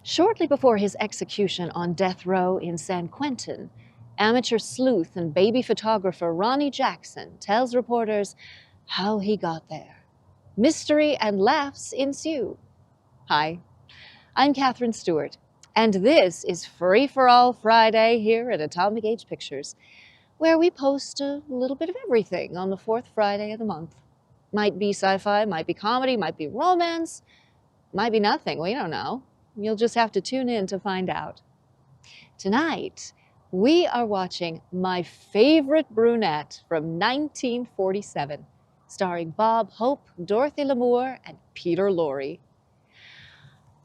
Shortly before his execution on death row in San Quentin, amateur sleuth and baby photographer Ronnie Jackson tells reporters how he got there. Mystery and laughs ensue. Hi, I'm Catherine Stewart, and this is Free for All Friday here at Atomic Age Pictures, where we post a little bit of everything on the fourth Friday of the month. Might be sci-fi, might be comedy, might be romance, might be nothing, we don't know. You'll just have to tune in to find out. Tonight, we are watching My Favorite Brunette from 1947, starring Bob Hope, Dorothy Lamour, and Peter Lorre.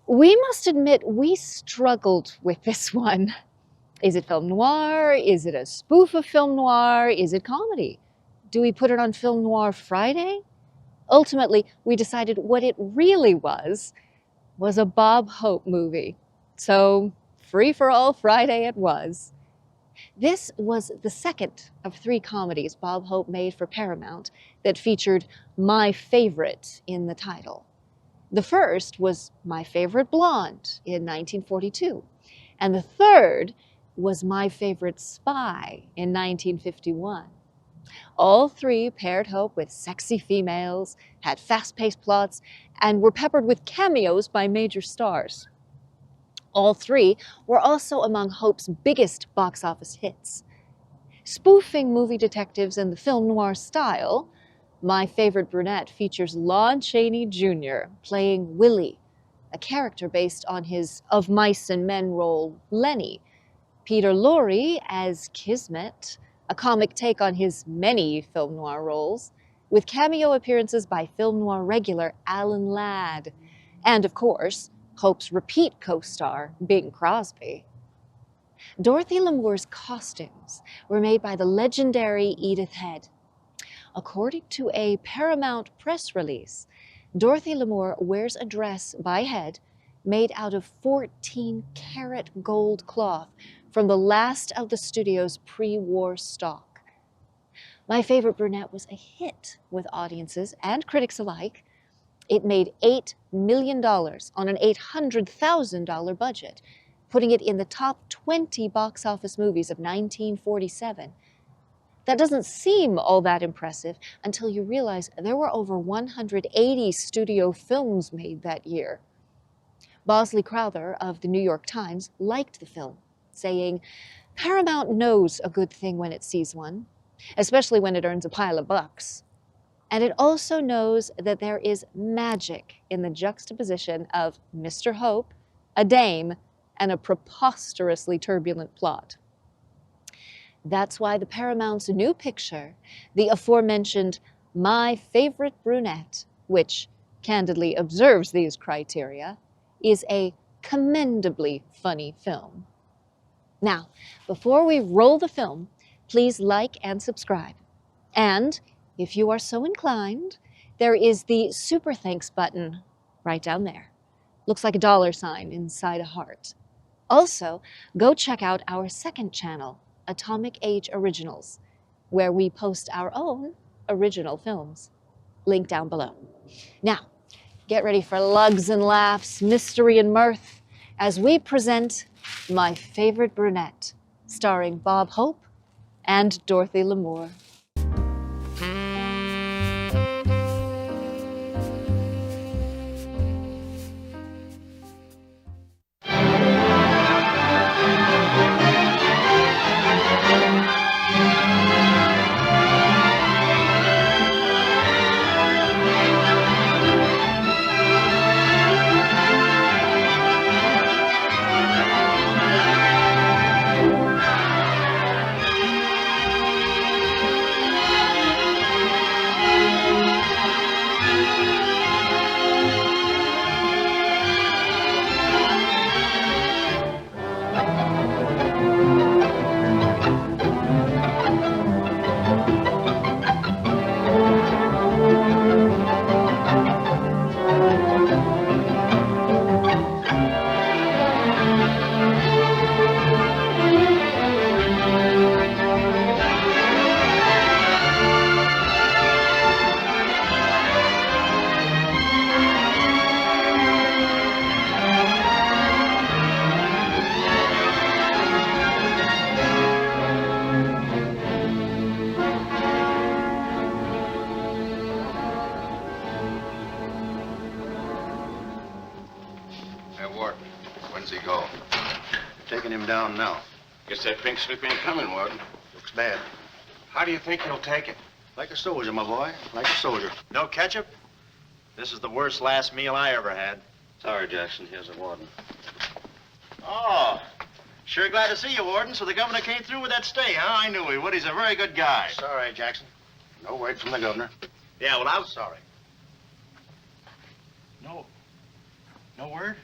We must admit we struggled with this one. Is it film noir? Is it a spoof of film noir? Is it comedy? Do we put it on Film Noir Friday? Ultimately, we decided what it really was a Bob Hope movie. So, Free for All Friday it was. This was the second of 3 comedies Bob Hope made for Paramount that featured My Favorite in the title. The first was My Favorite Blonde in 1942, and the third was My Favorite Spy in 1951. All 3 paired Hope with sexy females, had fast-paced plots, and were peppered with cameos by major stars. All 3 were also among Hope's biggest box office hits. Spoofing movie detectives in the film noir style, My Favorite Brunette features Lon Chaney Jr. playing Willie, a character based on his Of Mice and Men role Lenny, Peter Lorre as Kismet, a comic take on his many film noir roles, with cameo appearances by film noir regular Alan Ladd, and of course, Hope's repeat co-star, Bing Crosby. Dorothy Lamour's costumes were made by the legendary Edith Head. According to a Paramount press release, Dorothy Lamour wears a dress by Head made out of 14-karat gold cloth from the last of the studio's pre-war stock. My Favorite Brunette was a hit with audiences and critics alike. It made $8 million on an $800,000 budget, putting it in the top 20 box office movies of 1947. That doesn't seem all that impressive until you realize there were over 180 studio films made that year. Bosley Crowther of the New York Times liked the film, saying, "Paramount knows a good thing when it sees one, especially when it earns a pile of bucks. And it also knows that there is magic in the juxtaposition of Mr. Hope, a dame, and a preposterously turbulent plot." That's why the Paramount's new picture, the aforementioned My Favorite Brunette, which candidly observes these criteria, is a commendably funny film. Now, before we roll the film, please like and subscribe. And if you are so inclined, there is the Super Thanks button right down there. Looks like a $sign inside a heart. Also, go check out our second channel, Atomic Age Originals, where we post our own original films. Link down below. Now, get ready for lugs and laughs, mystery and mirth, as we present My Favorite Brunette, starring Bob Hope and Dorothy Lamour. tracking him down now. Guess that pink slip ain't coming, Warden. Looks bad. How do you think he'll take it? Like a soldier, my boy. Like a soldier. No ketchup? This is the worst last meal I ever had. Sorry, Jackson. Here's the warden. Oh, sure glad to see you, Warden. So the governor came through with that stay, huh? I knew he would. He's a very good guy. Sorry, Jackson. No word from the governor. Yeah, well, I was sorry. No word?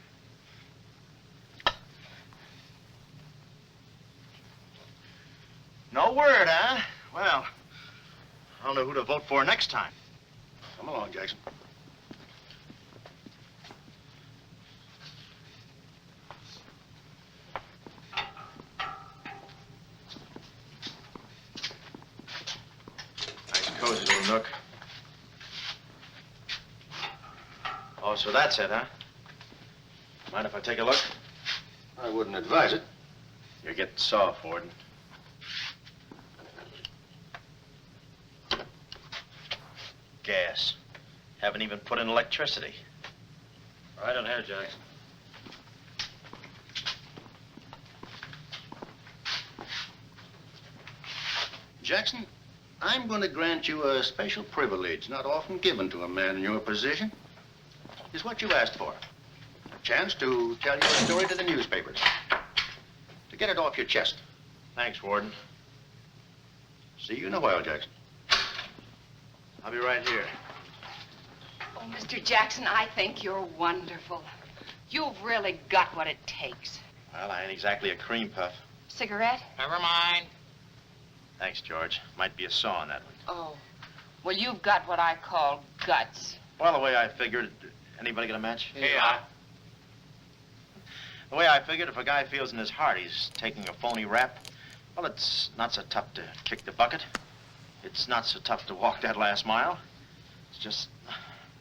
No word, huh? Well, I don't know who to vote for next time. Come along, Jackson. Nice cozy little nook. Oh, so that's it, huh? Mind if I take a look? I wouldn't advise it. You're getting soft, Warden. Gas. Haven't even put in electricity. Right on here, Jackson. Jackson, I'm going to grant you a special privilege not often given to a man in your position. It's what you asked for. A chance to tell your story to the newspapers. To get it off your chest. Thanks, Warden. See you in a while, Jackson. I'll be right here. Oh, Mr. Jackson, I think you're wonderful. You've really got what it takes. Well, I ain't exactly a cream puff. Cigarette? Never mind. Thanks, George. Might be a saw on that one. Oh, well, you've got what I call guts. Well, the way I figured... Anybody get a match? Yeah. The way I figured, if a guy feels in his heart he's taking a phony rap, well, it's not so tough to kick the bucket. It's not so tough to walk that last mile. It's just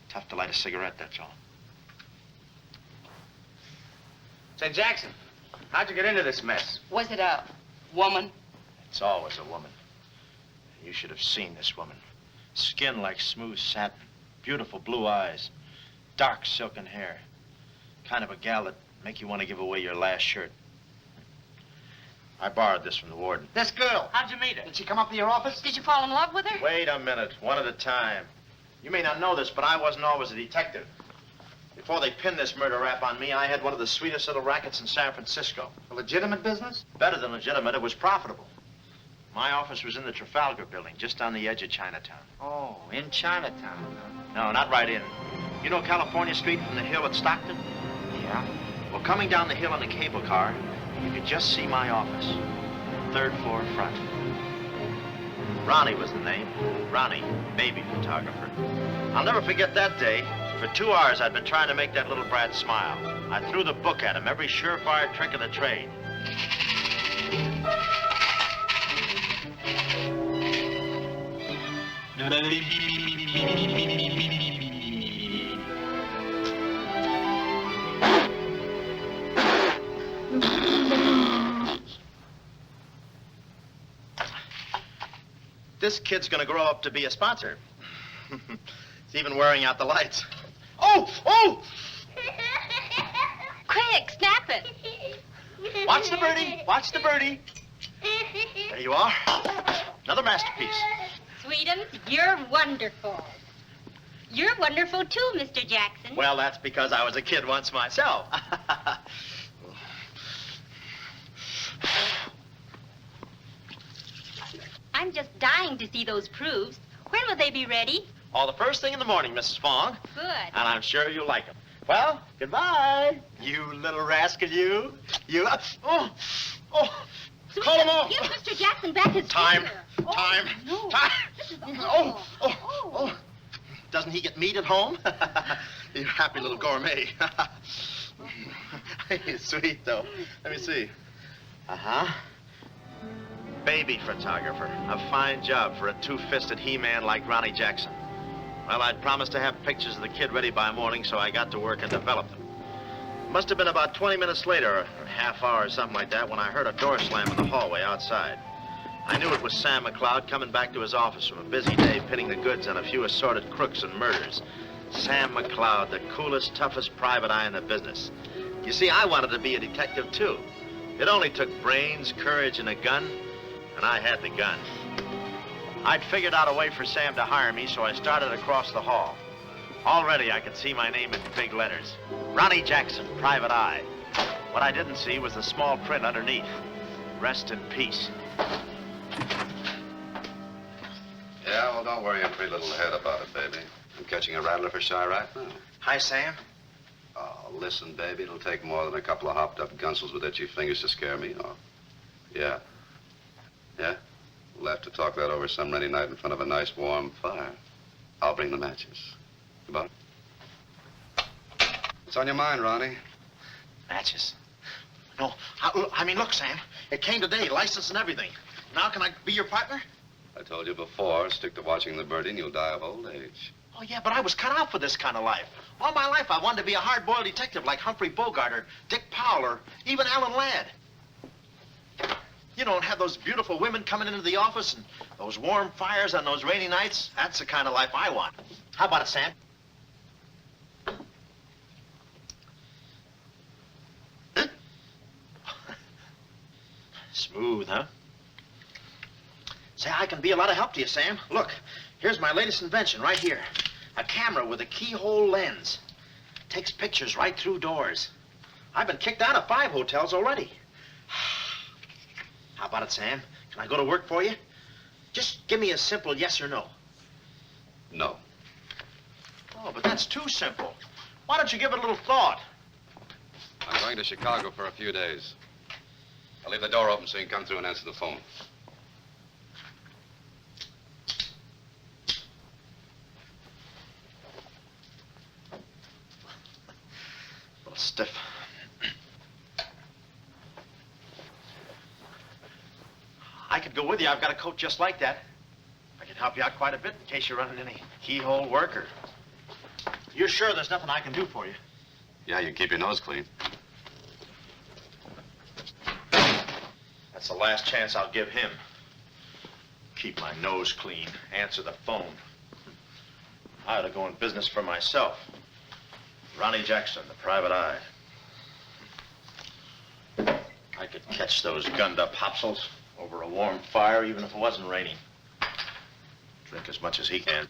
tough to light a cigarette, that's all. Say, Jackson, how'd you get into this mess? Was it a woman? It's always a woman. You should have seen this woman. Skin like smooth satin, beautiful blue eyes, dark silken hair. Kind of a gal that'd make you want to give away your last shirt. I borrowed this from the warden. This girl, how'd you meet her? Did she come up to your office? Did you fall in love with her? Wait a minute, one at a time. You may not know this, but I wasn't always a detective. Before they pinned this murder rap on me, I had one of the sweetest little rackets in San Francisco. A legitimate business? Better than legitimate, it was profitable. My office was in the Trafalgar building, just on the edge of Chinatown. Oh, in Chinatown. No, not right in. You know California Street from the hill at Stockton? Yeah. Well, coming down the hill in a cable car, you could just see my office. Third floor front. Ronnie was the name. Ronnie, baby photographer. I'll never forget that day. For 2 hours, I'd been trying to make that little brat smile. I threw the book at him, every surefire trick of the trade. This kid's gonna grow up to be a sponsor. He's even wearing out the lights. Oh! Oh! Quick, snap it. Watch the birdie! Watch the birdie! There you are. Another masterpiece. Sweetums, you're wonderful. You're wonderful too, Mr. Jackson. Well, that's because I was a kid once myself. I'm just dying to see those proofs. When will they be ready? Oh, the first thing in the morning, Mrs. Fong. Good. And I'm sure you'll like them. Well, goodbye. You little rascal, you. You. Oh. Sweetums, Call him off. give Mr. Jackson back his Time. finger. Time. No. Time. This is Oh. Doesn't he get meat at home? You happy little gourmet. He's sweet, though. Let me see. Uh-huh. Baby photographer. A fine job for a two-fisted he-man like Ronnie Jackson. Well, I'd promised to have pictures of the kid ready by morning, so I got to work and developed them. Must have been about 20 minutes later, or a half hour or something like that, when I heard a door slam in the hallway outside. I knew it was Sam McLeod coming back to his office from a busy day pinning the goods on a few assorted crooks and murders. Sam McLeod, the coolest, toughest private eye in the business. You see, I wanted to be a detective, too. It only took brains, courage, and a gun, and I had the gun. I'd figured out a way for Sam to hire me, so I started across the hall. Already I could see my name in big letters. Ronnie Jackson, Private Eye. What I didn't see was the small print underneath. Rest in peace. Yeah, well, don't worry your pretty little head about it, baby. I'm catching a rattler for shy right now. Hi, Sam. Oh, listen, baby, it'll take more than a couple of hopped-up gunsels with itchy fingers to scare me off. Yeah. Yeah? We'll have to talk that over some rainy night in front of a nice warm fire. I'll bring the matches. Goodbye. What's on your mind, Ronnie? Matches. No, I mean, look, Sam. It came today, license and everything. Now can I be your partner? I told you before, stick to watching the birdie and you'll die of old age. Oh, yeah, but I was cut out for this kind of life. All my life, I wanted to be a hard-boiled detective like Humphrey Bogart or Dick Powell or even Alan Ladd. You know, and have those beautiful women coming into the office and those warm fires on those rainy nights. That's the kind of life I want. How about it, Sam? Smooth, huh? Say, I can be a lot of help to you, Sam. Look, here's my latest invention right here. A camera with a keyhole lens. Takes pictures right through doors. I've been kicked out of 5 hotels already. How about it, Sam? Can I go to work for you? Just give me a simple yes or no. No. Oh, but that's too simple. Why don't you give it a little thought? I'm going to Chicago for a few days. I'll leave the door open so you can come through and answer the phone. A little stiff. I could go with you. I've got a coat just like that. I could help you out quite a bit in case you're running any keyhole work or... You're sure there's nothing I can do for you? Yeah, you keep your nose clean. That's the last chance I'll give him. Keep my nose clean. Answer the phone. I ought to go in business for myself. Ronnie Jackson, the Private Eye. I could catch those gunned-up hopsels over a warm fire, even if it wasn't raining. Drink as much as he can.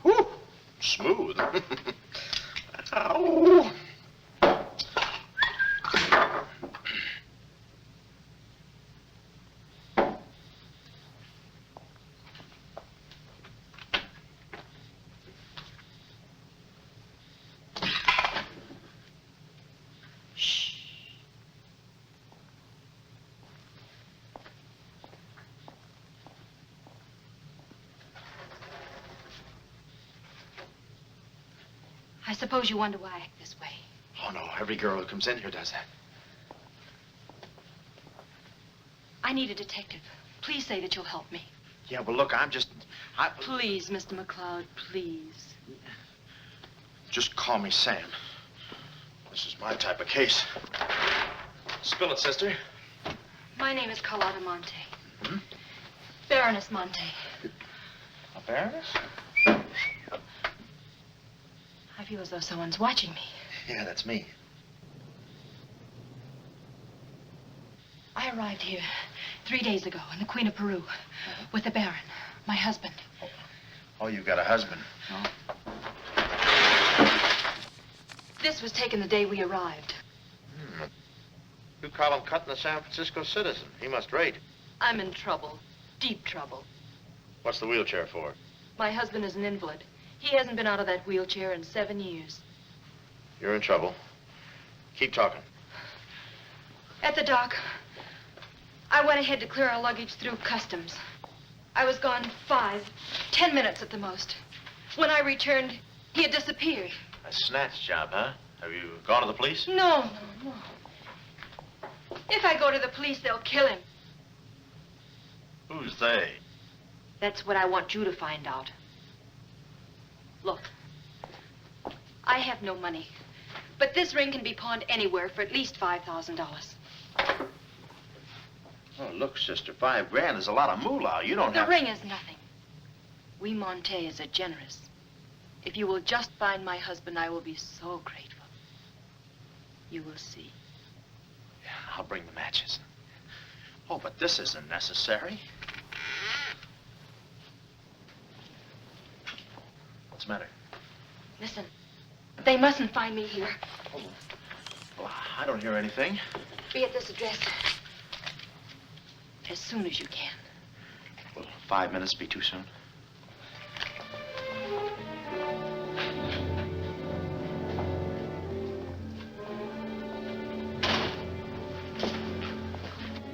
Whew, smooth. Ow. I suppose you wonder why I act this way. Oh, no, every girl who comes in here does that. I need a detective. Please say that you'll help me. Yeah, well, look, Please, Mr. McCloud, please. Just call me Sam. This is my type of case. Spill it, sister. My name is Carlotta Monte. Hmm? Baroness Monte. A baroness? I feel as though someone's watching me. Yeah, that's me. I arrived here 3 days ago in the Queen of Peru with the Baron, my husband. Oh, you've got a husband. No. This was taken the day we arrived. You call him cutting a San Francisco citizen. He must rate. I'm in trouble, deep trouble. What's the wheelchair for? My husband is an invalid. He hasn't been out of that wheelchair in 7 years. You're in trouble. Keep talking. At the dock, I went ahead to clear our luggage through customs. I was gone 5, 10 minutes at the most. When I returned, he had disappeared. A snatch job, huh? Have you gone to the police? No. If I go to the police, they'll kill him. Who's they? That's what I want you to find out. Look, I have no money, but this ring can be pawned anywhere for at least $5,000. Oh, look, sister, $5 grand is a lot of moolah. You don't have... The ring is nothing. We Montes are generous. If you will just find my husband, I will be so grateful. You will see. Yeah, I'll bring the matches. Oh, but this isn't necessary. What's the matter? Listen, they mustn't find me here. Oh, well, I don't hear anything. Be at this address as soon as you can. Will 5 minutes be too soon?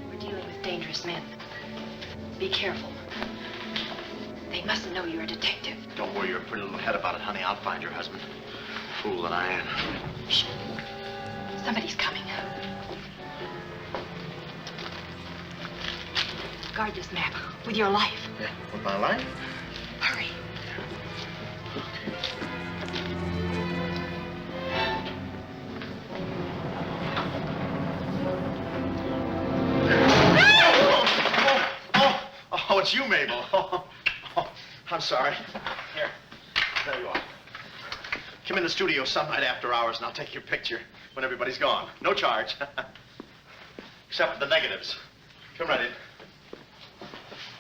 We're dealing with dangerous men. Be careful. They mustn't know you're a detective. Don't worry your pretty little head about it, honey. I'll find your husband. Fool that I am. Shh. Somebody's coming. Guard this map with your life. Yeah, with my life? Hurry. Oh, it's you, Mabel. Oh, I'm sorry. Here, there you are. Come in the studio some night after hours, and I'll take your picture when everybody's gone. No charge. Except for the negatives. Come right in.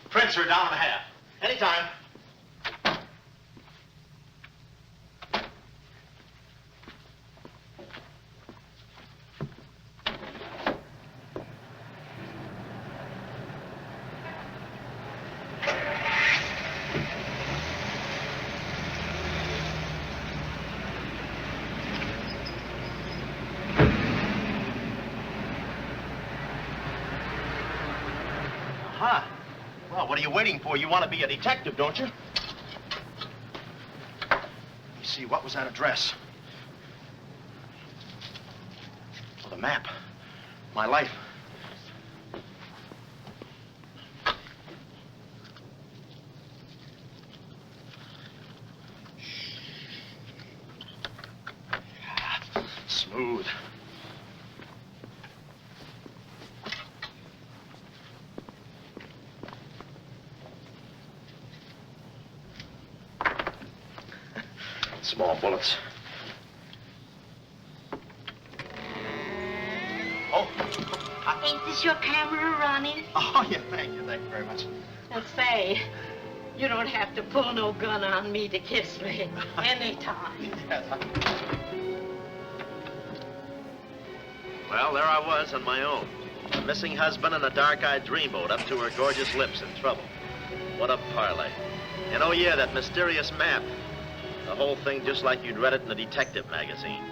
Prints are down and a half. Anytime. Aha. Well, what are you waiting for? You want to be a detective, don't you? Let me see, what was that address? Oh, the map. My life. Smooth. Small bullets. Oh. Ain't this your camera, Ronnie? Oh, yeah, thank you very much. And say, you don't have to pull no gun on me to kiss me anytime. Yes. Well, there I was on my own. A missing husband and a dark-eyed dreamboat up to her gorgeous lips in trouble. What a parlay. And oh yeah, that mysterious map. The whole thing just like you'd read it in a detective magazine.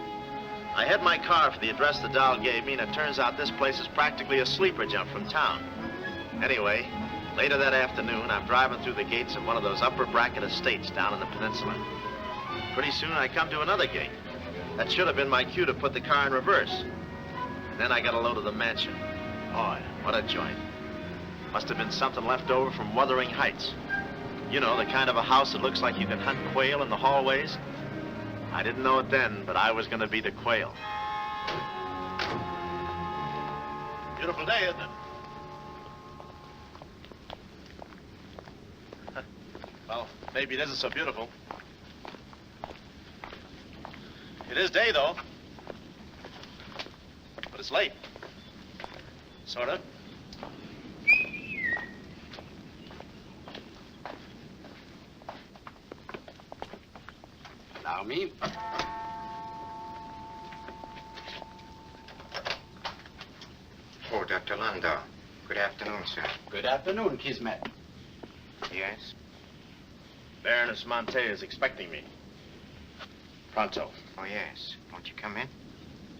I had my car for the address the doll gave me, and it turns out this place is practically a sleeper jump from town. Anyway, later that afternoon, I'm driving through the gates of one of those upper bracket estates down in the peninsula. Pretty soon, I come to another gate. That should have been my cue to put the car in reverse. And then I got a load of the mansion. Boy, what a joint. Must have been something left over from Wuthering Heights. You know, the kind of a house that looks like you can hunt quail in the hallways. I didn't know it then, but I was going to be the quail. Beautiful day, isn't it? Well, maybe it isn't so beautiful. It is day, though. But it's late. Sort of. Allow me. Oh, Dr. Landau. Good afternoon, sir. Good afternoon, Kismet. Yes? Baroness Monte is expecting me. Pronto. Oh, yes. Won't you come in?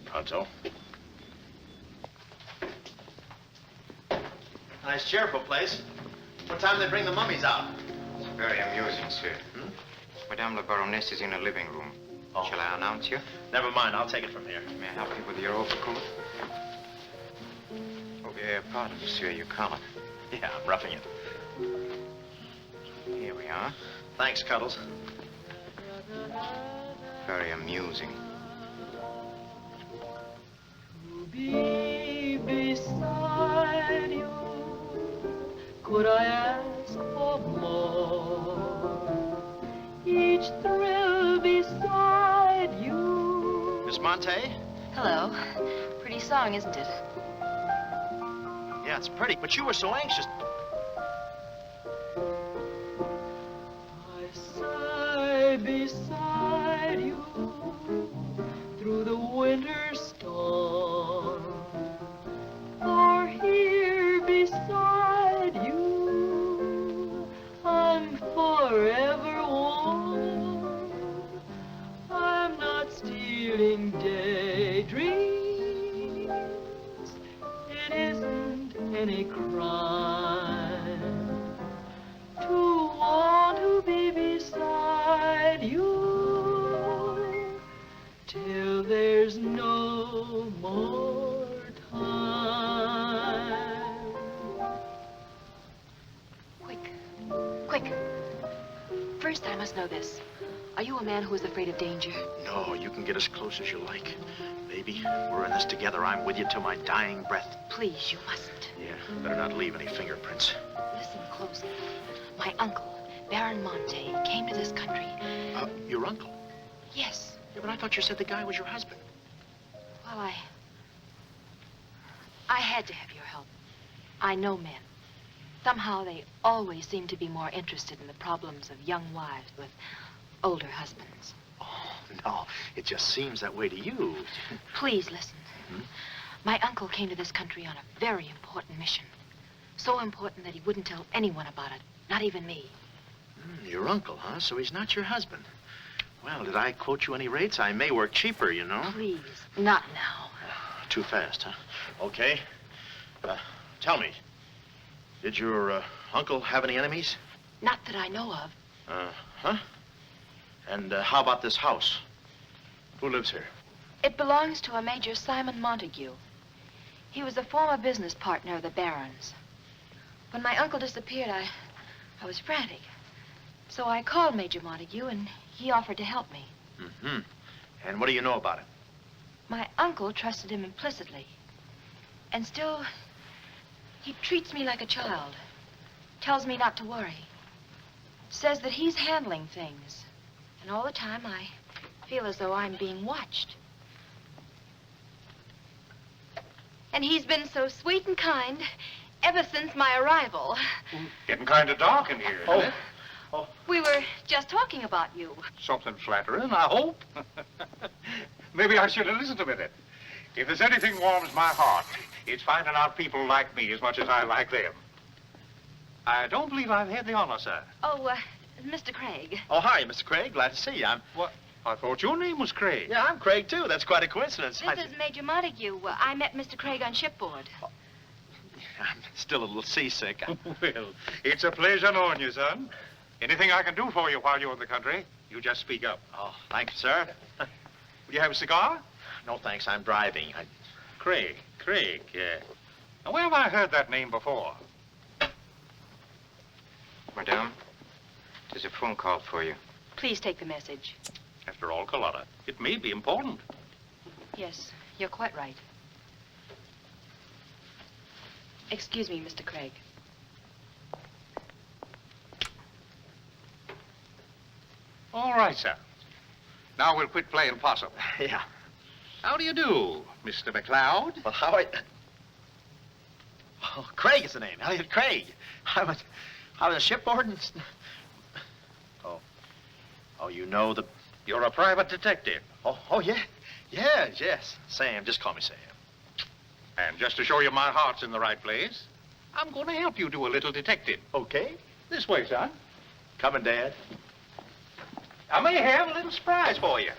Pronto. Nice, cheerful place. What time do they bring the mummies out? It's very amusing, sir. Madame la Baroness is in the living room. Oh. Shall I announce you? Never mind, I'll take it from here. May I help you with your overcoat? Oh, pardon, monsieur, your collar. Yeah, I'm roughing it. Here we are. Thanks, Cuddles. Very amusing. To be beside you, could I ask for more? Monte. Hello. Pretty song, isn't it? Yeah, it's pretty, but you were so anxious. I sigh beside you through the winter storm. For here beside you, I'm forever warm. I'm not stealing daydreams. It isn't any crime to want to be beside you till there's no more time. Quick. First, I must know this. Are you a man who is afraid of danger? No, you can get as close as you like. Baby, we're in this together. I'm with you till my dying breath. Please, you mustn't. Yeah, better not leave any fingerprints. Listen closely. My uncle, Baron Monte, came to this country. Your uncle? Yes. Yeah, but I thought you said the guy was your husband. Well, I had to have your help. I know men. Somehow they always seem to be more interested in the problems of young wives with older husbands. Oh, no, it just seems that way to you. Please listen. My uncle came to this country on a very important mission. So important that he wouldn't tell anyone about it, not even me. Your uncle, huh? So he's not your husband. Well, did I quote you any rates? I may work cheaper, you know. Please, not now. Too fast, huh? Okay. Tell me, did your uncle have any enemies? Not that I know of. Huh? And how about this house? Who lives here? It belongs to a Major Simon Montague. He was a former business partner of the Baron's. When my uncle disappeared, I was frantic. So I called Major Montague, and he offered to help me. Mm-hmm. And what do you know about it? My uncle trusted him implicitly. And still, he treats me like a child. Tells me not to worry. Says that he's handling things. And all the time, I feel as though I'm being watched. And he's been so sweet and kind ever since my arrival. Getting kind of dark in here, isn't it? We were just talking about you. Something flattering, I hope. Maybe I should have listened a minute. If there's anything warms my heart, it's finding out people like me as much as I like them. I don't believe I've had the honor, sir. Oh, Mr. Craig. Oh, hi, Mr. Craig. Glad to see you. What? I thought your name was Craig. Yeah, I'm Craig, too. That's quite a coincidence. This is Major Montague. I met Mr. Craig on shipboard. I'm still a little seasick. Well, it's a pleasure knowing you, son. Anything I can do for you while you're in the country, you just speak up. Oh, thank you, sir. Will you have a cigar? No, thanks. I'm driving. Craig, yeah. Now, where have I heard that name before? Madame, there's a phone call for you. Please take the message. After all, Carlotta, it may be important. Yes, you're quite right. Excuse me, Mr. Craig. All right, sir. Now we'll quit playing possum. Yeah. How do you do, Mr. McLeod? Well, how are you? Oh, Craig is the name. Elliot Craig. I was shipboard and... Oh, you know the... You're a private detective. Oh, yeah. Yes. Sam, just call me Sam. And just to show you my heart's in the right place, I'm going to help you do a little detective. Okay. This way, son. Coming, Dad. I may have a little surprise for you.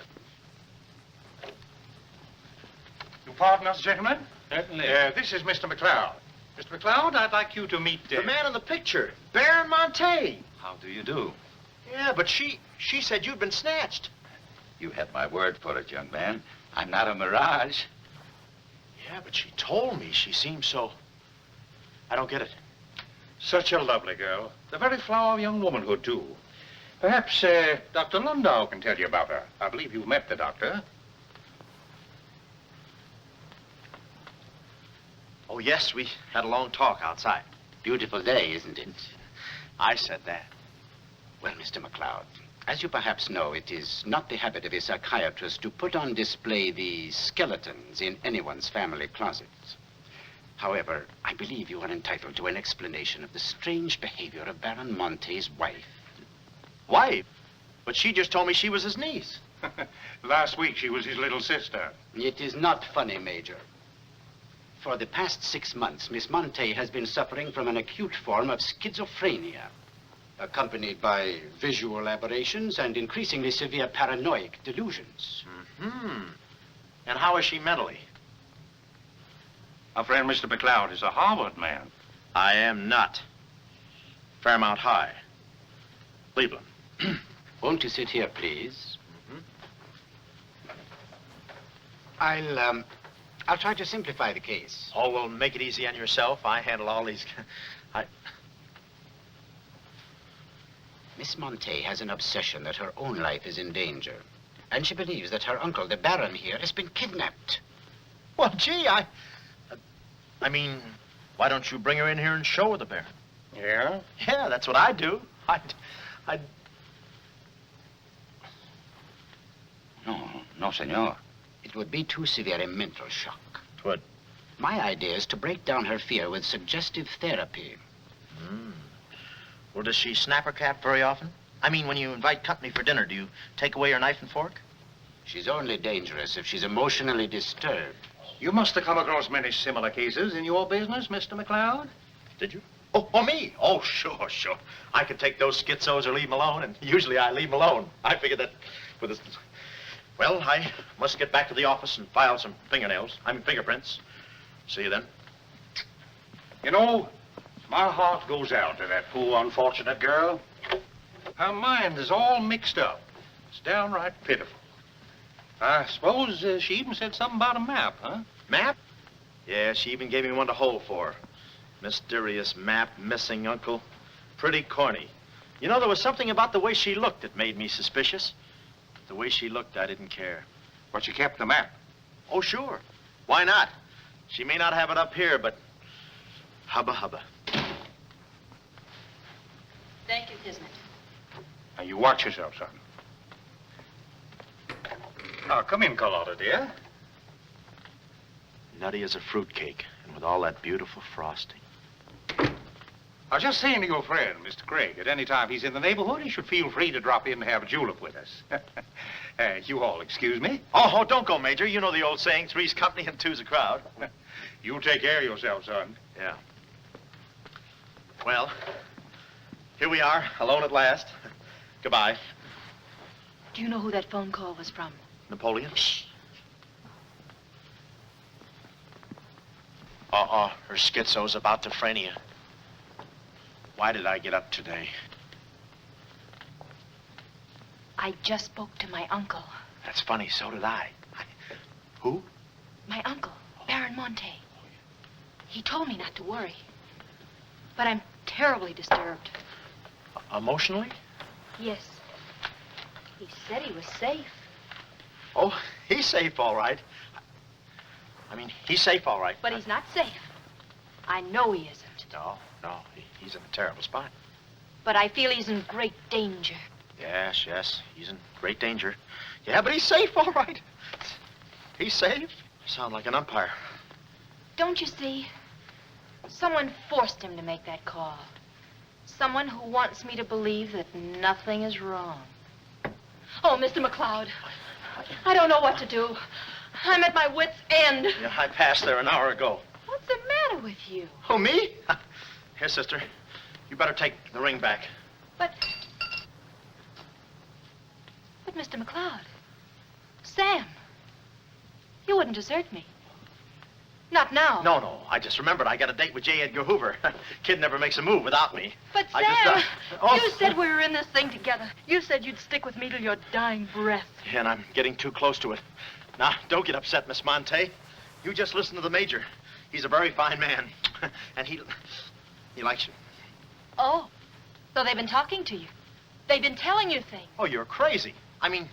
You pardon us, gentlemen? Certainly. This is Mr. McLeod. Mr. McLeod, I'd like you to meet... The man in the picture, Baron Monte. How do you do? Yeah, but she said you'd been snatched. You have my word for it, young man. I'm not a mirage. Yeah, but she told me she seemed so... I don't get it. Such a lovely girl. The very flower of young womanhood, too. Perhaps Dr. Lundau can tell you about her. I believe you've met the doctor. Oh, yes, we had a long talk outside. Beautiful day, isn't it? I said that. Well, Mr. McLeod, As you perhaps know, it is not the habit of a psychiatrist to put on display the skeletons in anyone's family closets. However, I believe you are entitled to an explanation of the strange behavior of Baron Monte's wife. Wife? But she just told me she was his niece. Last week, she was his little sister. It is not funny, Major. For the past 6 months, Miss Monte has been suffering from an acute form of schizophrenia, accompanied by visual aberrations and increasingly severe paranoid delusions. Mm-hmm. And how is she mentally? Our friend Mr. McLeod is a Harvard man. I am not. Fairmount High. Cleveland. Won't you sit here, please? I'll try to simplify the case. Oh, well, make it easy on yourself. I handle all these... Miss Monte has an obsession that her own life is in danger. And she believes that her uncle, the Baron here, has been kidnapped. Well, gee, I mean, why don't you bring her in here and show her the Baron? Yeah? Yeah, that's what I'd do. I'd... No, senor. It would be too severe a mental shock. What? My idea is to break down her fear with suggestive therapy. Well, does she snap her cap very often? I mean, when you invite company for dinner, do you take away her knife and fork? She's only dangerous if she's emotionally disturbed. You must have come across many similar cases in your business, Mr. McLeod. Did you? Oh, me? Oh, sure. I could take those schizos or leave them alone, and usually I leave them alone. I figured that with this... Well, I must get back to the office and file some fingerprints. See you then. You know, my heart goes out to that poor, unfortunate girl. Her mind is all mixed up. It's downright pitiful. I suppose she even said something about a map, huh? Map? Yeah, she even gave me one to hold for. Mysterious map, missing uncle. Pretty corny. You know, there was something about the way she looked that made me suspicious. The way she looked, I didn't care. But she kept the map. Oh, sure. Why not? She may not have it up here, but hubba hubba. Thank you, Kismet. Now, you watch yourself, son. Now, come in, Carlotta, dear. Nutty as a fruitcake, and with all that beautiful frosting. I was just saying to your friend, Mr. Craig, at any time he's in the neighborhood, he should feel free to drop in and have a julep with us. You all excuse me? Oh, don't go, Major. You know the old saying, three's company and two's a crowd. You take care of yourself, son. Yeah. Well, here we are, alone at last. Goodbye. Do you know who that phone call was from? Napoleon? Shh. Her schizo's about to phrenia. Why did I get up today? I just spoke to my uncle. That's funny, so did I. Who? My uncle, Baron Monte. He told me not to worry. But I'm terribly disturbed. Emotionally? Yes. He said he was safe. Oh, he's safe, all right. I mean, he's safe, all right. But he's not safe. I know he isn't. No, he's in a terrible spot. But I feel he's in great danger. Yes, he's in great danger. Yeah, but he's safe, all right. He's safe. Sound like an umpire. Don't you see? Someone forced him to make that call. Someone who wants me to believe that nothing is wrong. Oh, Mr. McLeod, I don't know what to do. I'm at my wit's end. Yeah, I passed there an hour ago. What's the matter with you? Oh, me? Here, sister. You better take the ring back. But Mr. McLeod, Sam, you wouldn't desert me. Not now. No. I just remembered I got a date with J. Edgar Hoover. Kid never makes a move without me. But Sam, you said we were in this thing together. You said you'd stick with me till your dying breath. Yeah, and I'm getting too close to it. Now, don't get upset, Miss Monte. You just listen to the Major. He's a very fine man. And he likes you. Oh, so they've been talking to you. They've been telling you things. Oh, you're crazy. I mean,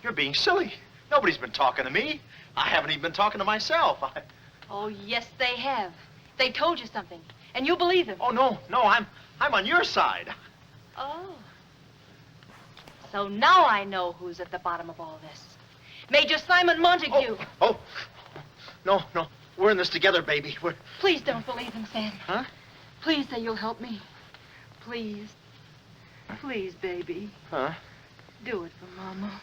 you're being silly. Nobody's been talking to me. I haven't even been talking to myself. Oh, yes, they have. They told you something, and you believe them. Oh, no, I'm on your side. Oh. So now I know who's at the bottom of all this. Major Simon Montague. Oh. No. We're in this together, baby. Please don't believe him, Sam. Huh? Please say you'll help me. Please. Please, baby. Huh? Do it for Mama.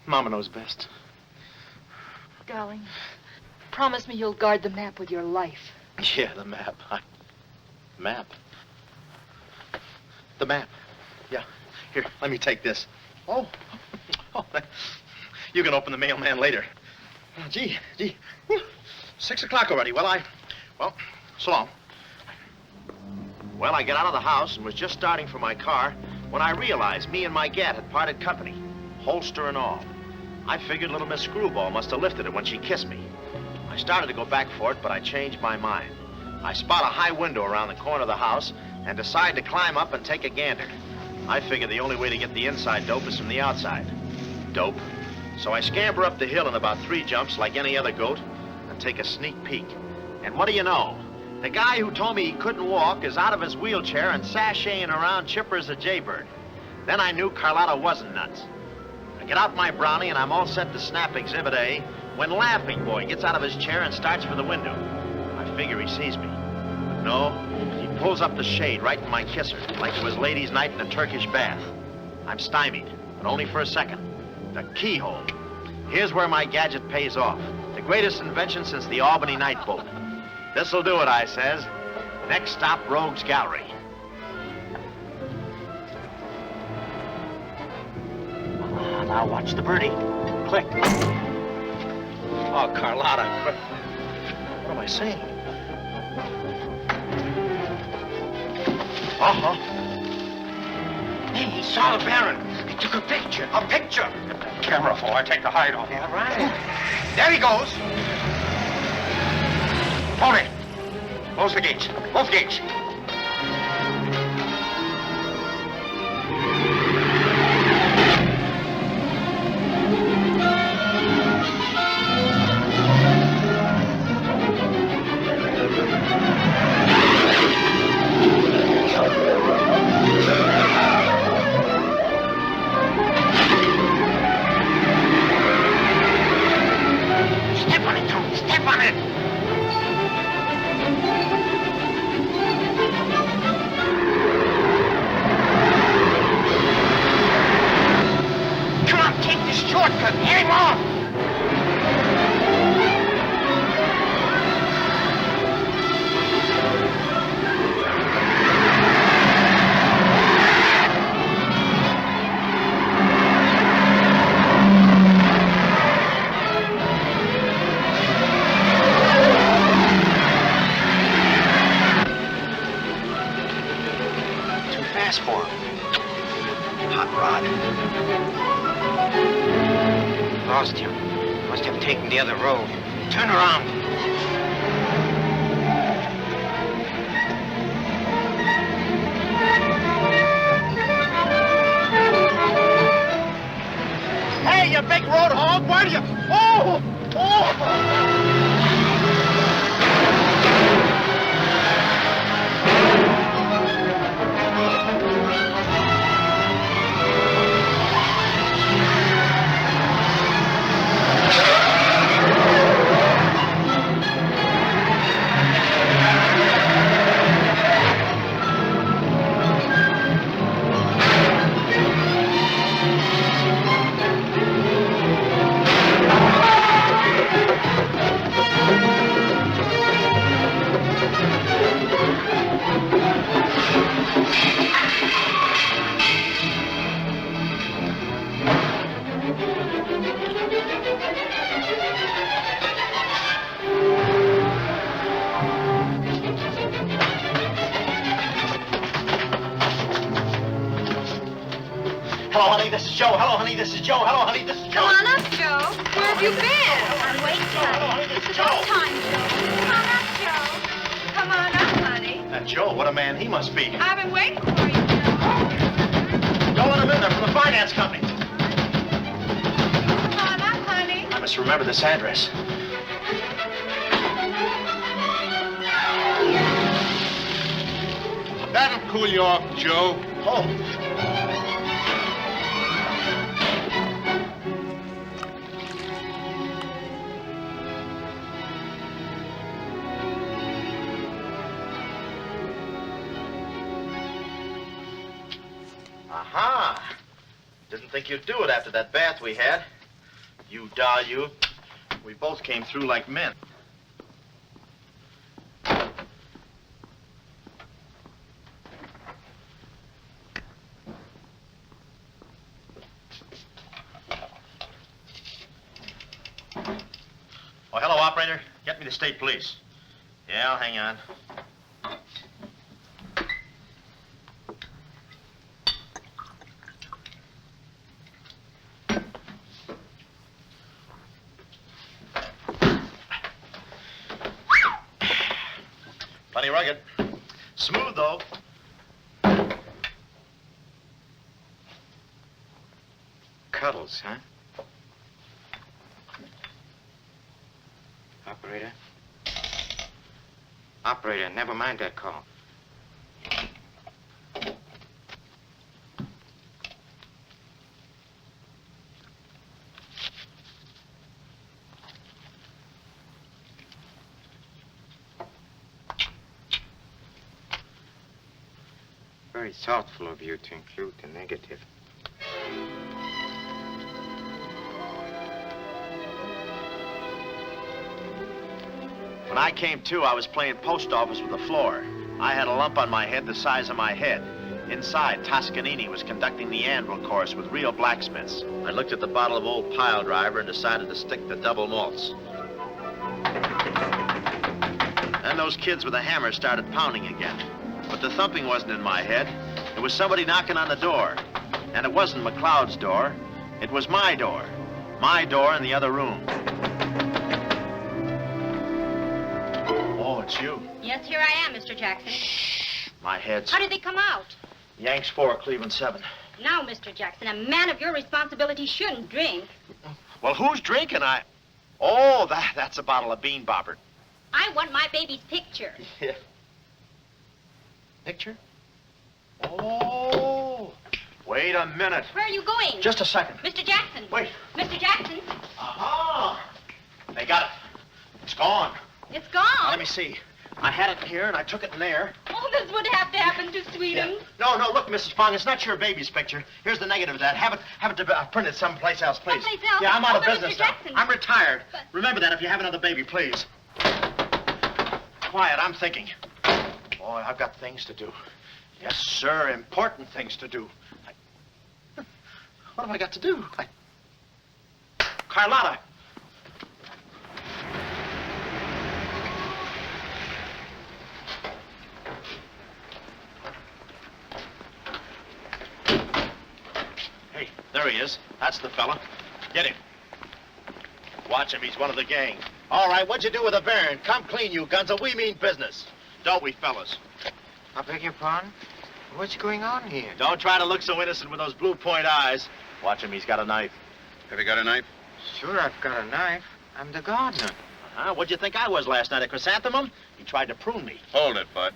Mama knows best. Darling, promise me you'll guard the map with your life. Yeah, the map. Map? The map. Yeah. Here, let me take this. Oh. You can open the mailman later. Gee. Whew. 6 o'clock already. Well, so long. Well, I got out of the house and was just starting for my car when I realized me and my gat had parted company, holster and all. I figured little Miss Screwball must have lifted it when she kissed me. I started to go back for it, but I changed my mind. I spot a high window around the corner of the house and decide to climb up and take a gander. I figure the only way to get the inside dope is from the outside. Dope. So I scamper up the hill in about 3 jumps like any other goat and take a sneak peek. And what do you know? The guy who told me he couldn't walk is out of his wheelchair and sashaying around chipper as a jaybird. Then I knew Carlotta wasn't nuts. I get out my brownie and I'm all set to snap Exhibit A when Laughing Boy gets out of his chair and starts for the window. I figure he sees me. But no, he pulls up the shade right in my kisser, like it was ladies' night in a Turkish bath. I'm stymied, but only for a second. The keyhole. Here's where my gadget pays off. The greatest invention since the Albany night boat. This'll do it, I says. Next stop, Rogue's Gallery. Now watch the birdie. Click. Oh, Carlotta. What am I saying? Uh-huh. Hey, he saw the Baron. He took a picture. A picture? Get that camera before I take the hide off. Yeah, right. There he goes. Tony, close the gates. Both gates. Step on it, Tony. Step on it. Come on, take this shortcut. Get him off. Too fast for him. Hot rod. Lost him. Must have taken the other road. Turn around. Hey, you big road hog, where'd you? Oh! Hello, honey, this is Joe. Hello, honey, this is Joe. Hello, honey, this is Joe. Come on up, Joe. Where have you been? I'm waiting, Hello, honey. honey, this is It's Joe. about time, Joe. Come on up, Joe. Come on up, honey. That Joe, what a man he must be. I've been waiting for you, Joe. Don't let him in. They're from the finance company. Come on up, honey. I must remember this address. That'll cool you off, Joe. Oh. Aha! Didn't think you'd do it after that bath we had. You doll, you. We both came through like men. Oh, hello, operator. Get me the state police. Yeah, I'll hang on. Plenty rugged. Smooth, though. Cuddles, huh? Operator? Operator, never mind that call. Very thoughtful of you to include the negative. When I came to, I was playing post office with the floor. I had a lump on my head the size of my head. Inside, Toscanini was conducting the anvil course with real blacksmiths. I looked at the bottle of old pile driver and decided to stick to double malts. Then those kids with a hammer started pounding again. But the thumping wasn't in my head. It was somebody knocking on the door. And it wasn't McLeod's door. It was my door. My door in the other room. Oh, it's you. Yes, here I am, Mr. Jackson. Shh. My head's... How did they come out? Yanks 4, Cleveland 7. Now, Mr. Jackson, a man of your responsibility shouldn't drink. Well, who's drinking? Oh, that's a bottle of Bean Bobber. I want my baby's picture. Yeah. Picture? Oh. Wait a minute. Where are you going? Just a second. Mr. Jackson. Wait. Mr. Jackson. Aha! They got it. It's gone. It's gone. Now, let me see. I had it here, and I took it in there. Oh, this would have to happen to Sweetums. Yeah. No, look, Mrs. Fong, it's not your baby's picture. Here's the negative of that. Have it printed someplace else, please. Someplace else? Yeah, I'm out of but business Mr. now. Jackson. I'm retired. But... Remember that if you have another baby, please. Quiet, I'm thinking. Boy, I've got things to do. Yes, sir, important things to do. What have I got to do? Carlotta. Hey, there he is. That's the fella. Get him. Watch him. He's one of the gang. All right, what'd you do with the Baron? Come clean, you gunzo. We mean business. Don't we, fellas? I beg your pardon? What's going on here? Don't try to look so innocent with those blue point eyes. Watch him. He's got a knife. Have you got a knife? Sure, I've got a knife. I'm the gardener. What'd you think I was last night, a chrysanthemum? He tried to prune me. Hold it, Bud.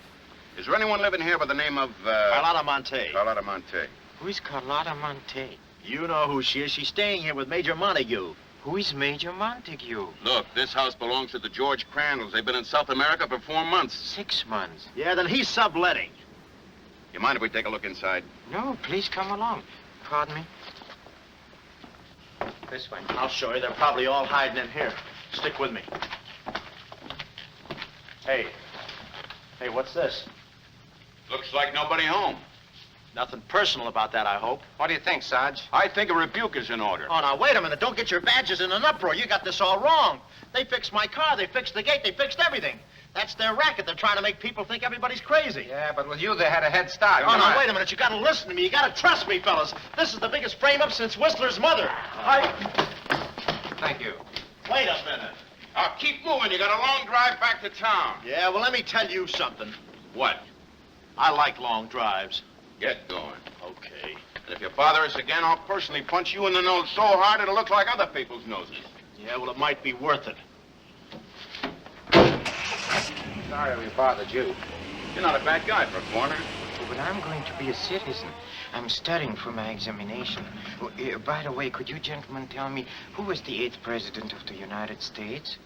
Is there anyone living here by the name of, Carlotta Monte. Carlotta Monte. Who is Carlotta Monte? You know who she is. She's staying here with Major Montague. Who is Major Montague? Look, this house belongs to the George Crandalls. They've been in South America for 4 months. 6 months. Yeah, then he's subletting. You mind if we take a look inside? No, please come along. Pardon me. This way. I'll show you. They're probably all hiding in here. Stick with me. Hey, what's this? Looks like nobody home. Nothing personal about that, I hope. What do you think, Sarge? I think a rebuke is in order. Oh, now, wait a minute. Don't get your badges in an uproar. You got this all wrong. They fixed my car. They fixed the gate. They fixed everything. That's their racket. They're trying to make people think everybody's crazy. Yeah, but with you, they had a head start. Oh, now, wait a minute. You gotta listen to me. You gotta trust me, fellas. This is the biggest frame-up since Whistler's mother. Thank you. Wait a minute. Keep moving. You got a long drive back to town. Yeah, well, let me tell you something. What? I like long drives. Get going. Okay. And if you bother us again, I'll personally punch you in the nose so hard it'll look like other people's noses. Yeah, well, it might be worth it. Sorry we bothered you. You're not a bad guy for a foreigner. but I'm going to be a citizen. I'm studying for my examination. Oh, by the way, could you gentlemen tell me who was the 8th president of the United States?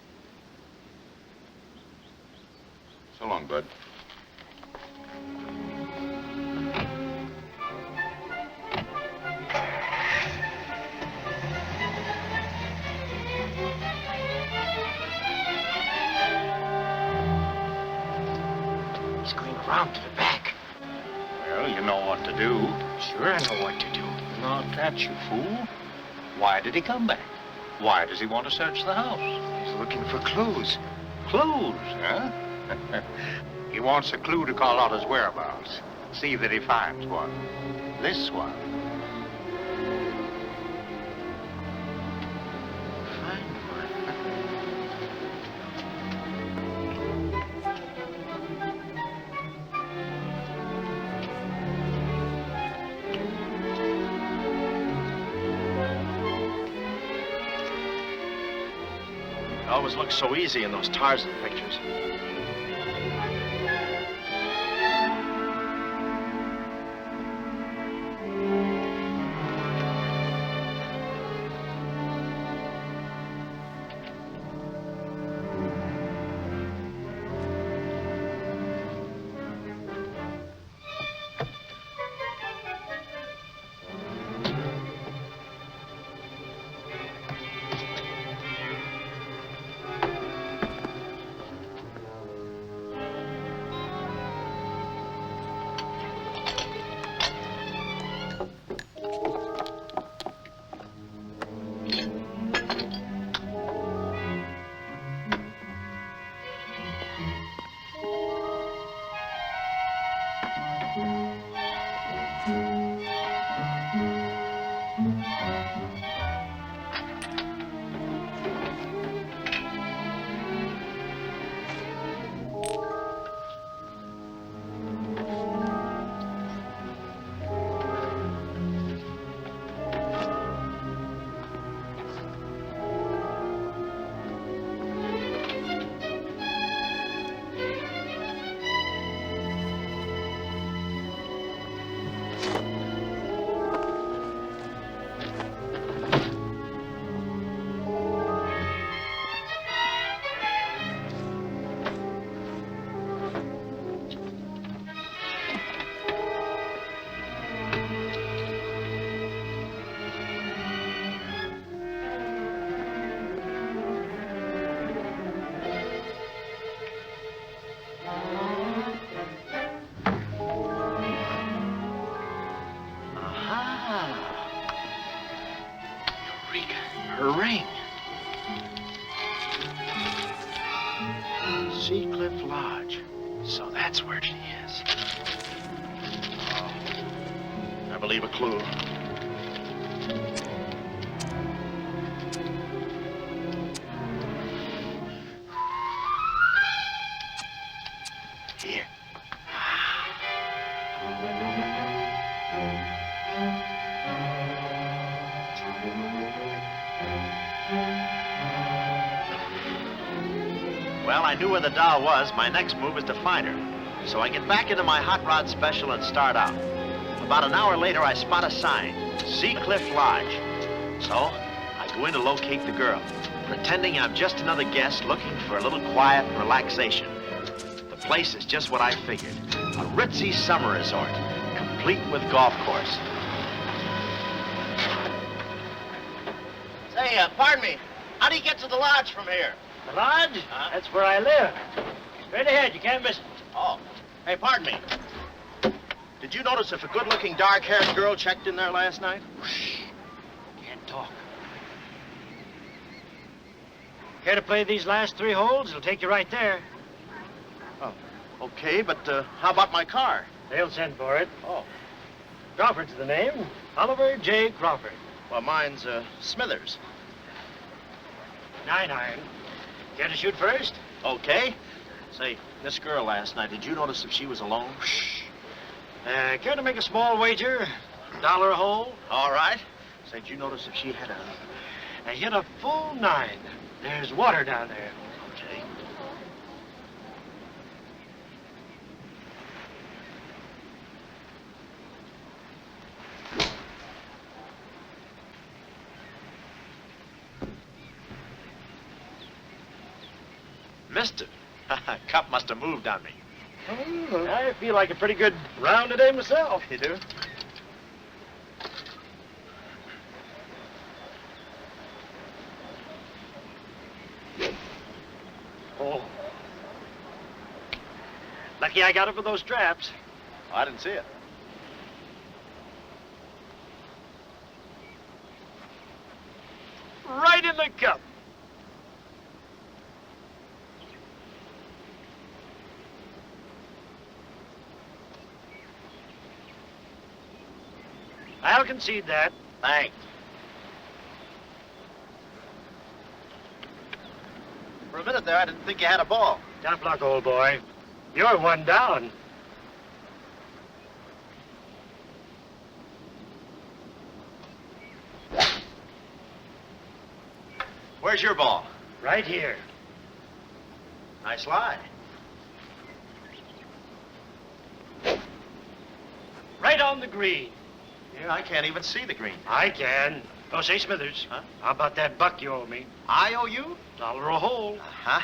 So long, Bud. He's going around to the back. Well, you know what to do. Sure, I know what to do. Not that, you fool. Why did he come back? Why does he want to search the house? He's looking for clues. Clues, huh? He wants a clue to call out his whereabouts. See that he finds one. This one. It always looks so easy in those Tarzan pictures. Her ring. Sea Cliff Lodge. So that's where she is. Oh, I believe a clue. Here. Well, I knew where the doll was. My next move is to find her. So I get back into my hot rod special and start out. About an hour later, I spot a sign, Sea Cliff Lodge. So I go in to locate the girl, pretending I'm just another guest looking for a little quiet and relaxation. The place is just what I figured, a ritzy summer resort, complete with golf course. Say, pardon me, how do you get to the lodge from here? The lodge? Huh? That's where I live. Straight ahead, you can't miss it. Oh, hey, pardon me. Did you notice if a good-looking, dark-haired girl checked in there last night? Shh. Can't talk. Care to play these last 3 holes? It'll take you right there. Oh, okay, but how about my car? They'll send for it. Oh. Crawford's the name. Oliver J. Crawford. Well, mine's Smithers. 9 iron. Care to shoot first? Okay. Say, this girl last night, did you notice if she was alone? Shh. Care to make a small wager? $1 a hole? All right. Say, did you notice if she had a... I hit a full 9. There's water down there. Okay. Mister. Cup must have moved on me. I feel like a pretty good round today myself. You do? Oh. Lucky I got it with those straps. Oh, I didn't see it. Right in the cup. I'll concede that. Thanks. For a minute there, I didn't think you had a ball. Tough luck, old boy. You're one down. Where's your ball? Right here. Nice lie. Right on the green. Yeah, I can't even see the green. I can. Oh, say, Smithers. Huh? How about that buck you owe me? I owe you? $1 a hole. Uh-huh.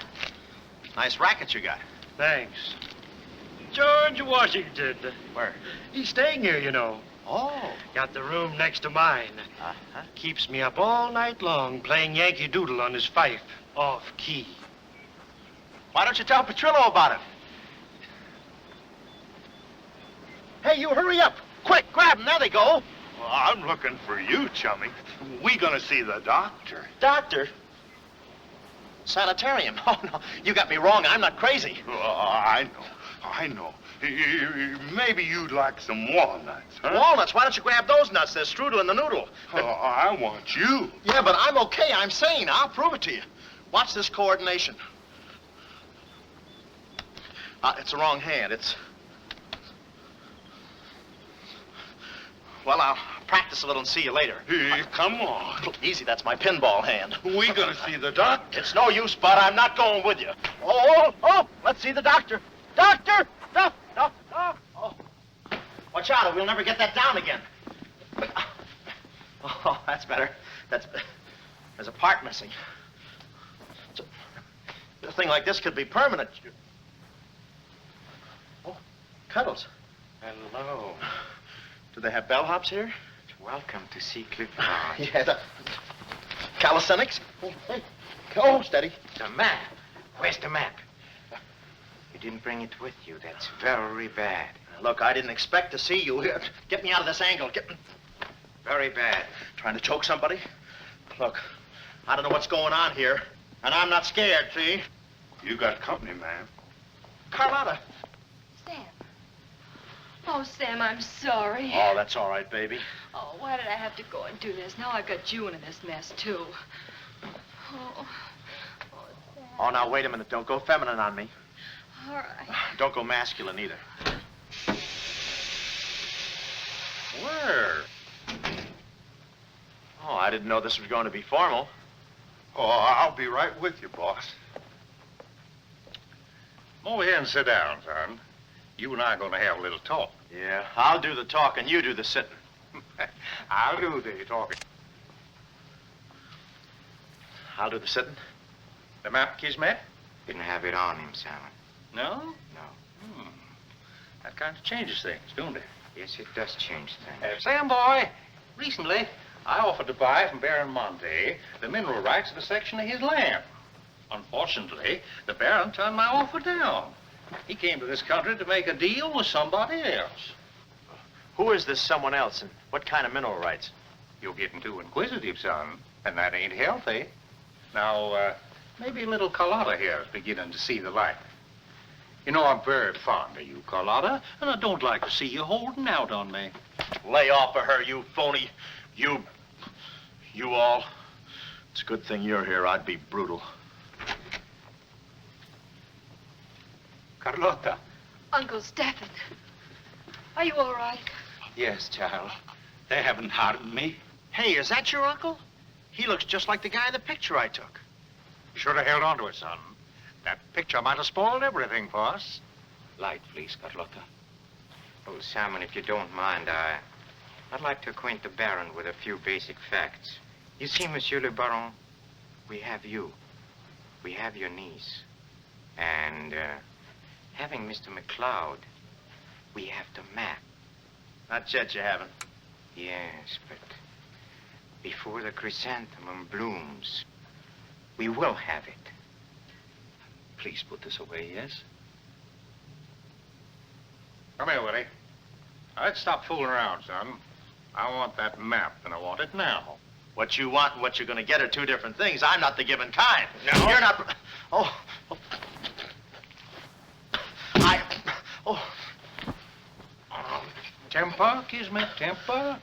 Nice racket you got. Thanks. George Washington. Where? He's staying here, you know. Oh. Got the room next to mine. Uh-huh. Keeps me up all night long playing Yankee Doodle on his fife. Off key. Why don't you tell Petrillo about it? Hey, you hurry up. Quick, grab them. There they go. Well, I'm looking for you, chummy. We gonna see the doctor. Doctor? Sanitarium. Oh, no. You got me wrong. I'm not crazy. Oh, I know. Maybe you'd like some walnuts, huh? Walnuts? Why don't you grab those nuts? There's strudel in the noodle. Oh, I want you. Yeah, but I'm okay. I'm sane. I'll prove it to you. Watch this coordination. It's the wrong hand. It's... Well, I'll practice a little and see you later. Hey, come on. Easy, that's my pinball hand. We gonna see the doctor. It's no use, Bud. I'm not going with you. Oh, let's see the doctor. Doctor! No. Oh. Watch out, or we'll never get that down again. Oh, that's better. There's a part missing. A thing like this could be permanent. Oh, Cuddles. Hello. Do they have bellhops here? Welcome to see Clifford. Yeah, the calisthenics. Hey. Oh, steady. The map. Where's the map? You didn't bring it with you. That's very bad. Look, I didn't expect to see you here. Get me out of this angle. Very bad. Trying to choke somebody? Look, I don't know what's going on here, and I'm not scared, see? You got company, man. Carlotta. Sam. Oh, Sam, I'm sorry. Oh, that's all right, baby. Oh, why did I have to go and do this? Now I've got you into this mess, too. Oh, Sam. Oh, now, wait a minute. Don't go feminine on me. All right. Don't go masculine, either. Where? Oh, I didn't know this was going to be formal. Oh, I'll be right with you, boss. Come over here and sit down, son. You and I are going to have a little talk. Yeah, I'll do the talking, you do the sitting. I'll do the talking. I'll do the sitting. The map, Kismet? Didn't have it on him, Simon. No? No. That kind of changes things, don't it? Yes, it does change things. Sam, boy, recently I offered to buy from Baron Monte the mineral rights of a section of his land. Unfortunately, the Baron turned my offer down. He came to this country to make a deal with somebody else. Who is this someone else, and what kind of mineral rights? You're getting too inquisitive, son, and that ain't healthy. Now, maybe little Carlotta here is beginning to see the light. You know, I'm very fond of you, Carlotta, and I don't like to see you holding out on me. Lay off of her, you phony. You all. It's a good thing you're here. I'd be brutal. Carlotta. Uncle Stephen. Are you all right? Yes, child. They haven't harmed me. Hey, is that your uncle? He looks just like the guy in the picture I took. You should have held on to it, son. That picture might have spoiled everything for us. Light, please, Carlotta. Oh, Simon, if you don't mind, I'd like to acquaint the Baron with a few basic facts. You see, Monsieur le Baron, we have you. We have your niece. And, having Mr. McLeod, we have the map. Not yet, you haven't. Yes, but before the chrysanthemum blooms, we will have it. Please put this away, yes? Come here, Willie. Let's stop fooling around, son. I want that map, and I want it now. What you want and what you're going to get are two different things. I'm not the given kind. No? You're not... Oh. Temper, Kismet, temper.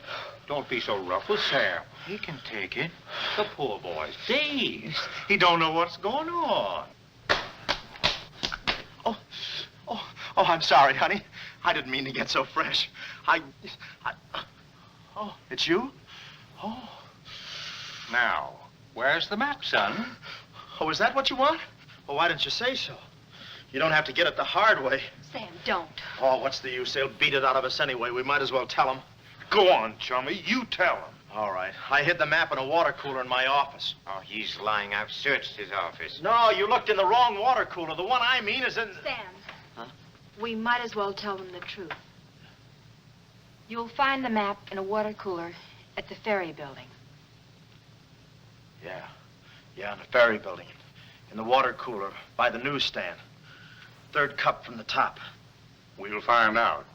Don't be so rough with Sam. He can take it. The poor boy's dazed. He don't know what's going on. Oh, I'm sorry, honey. I didn't mean to get so fresh. Oh, it's you? Oh. Now, where's the map, son? Oh, is that what you want? Well, why didn't you say so? You don't have to get it the hard way. Sam, don't. Oh, what's the use? They'll beat it out of us anyway. We might as well tell them. Go on, chummy. You tell him. All right. I hid the map in a water cooler in my office. Oh, he's lying. I've searched his office. No, you looked in the wrong water cooler. The one I mean is in... Sam. Huh? We might as well tell them the truth. You'll find the map in a water cooler at the ferry building. Yeah, in the ferry building. In the water cooler by the newsstand. Third cup from the top. We'll find out.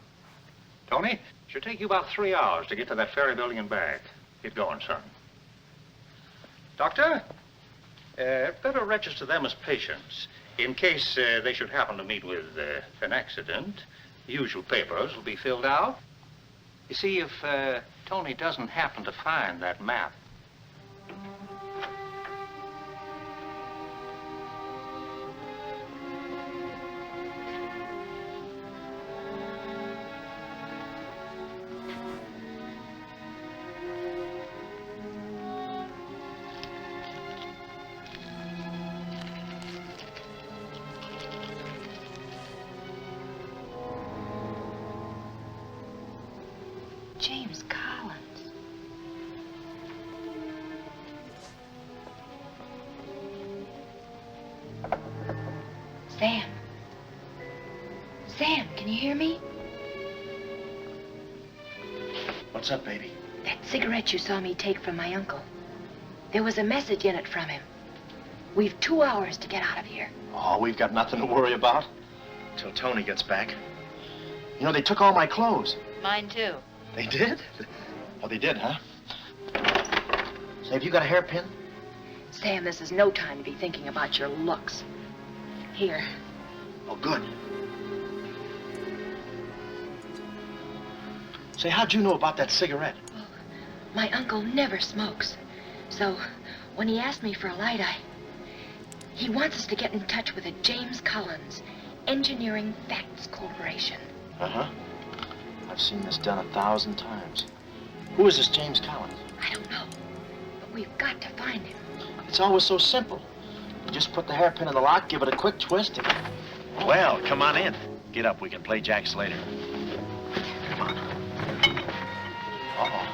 Tony, should take you about 3 hours to get to that ferry building and back. Get going, son. Doctor, better register them as patients. In case they should happen to meet with an accident, the usual papers will be filled out. You see, if Tony doesn't happen to find that map, James Collins. Sam. Sam, can you hear me? What's up, baby? That cigarette you saw me take from my uncle. There was a message in it from him. We've 2 hours to get out of here. Oh, we've got nothing to worry about. Till Tony gets back. You know, they took all my clothes. Mine too. They did? Oh, they did, huh? Say, have you got a hairpin? Sam, this is no time to be thinking about your looks. Here. Oh, good. Say, how'd you know about that cigarette? Well, my uncle never smokes. So, when he asked me for a light, he wants us to get in touch with a James Collins, Engineering Facts Corporation. Uh-huh. I've seen this done 1,000 times. Who is this James Collins? I don't know, but we've got to find him. It's always so simple. You just put the hairpin in the lock, give it a quick twist, and... Well, come on in. Get up, we can play jacks later. Come on. Uh-oh.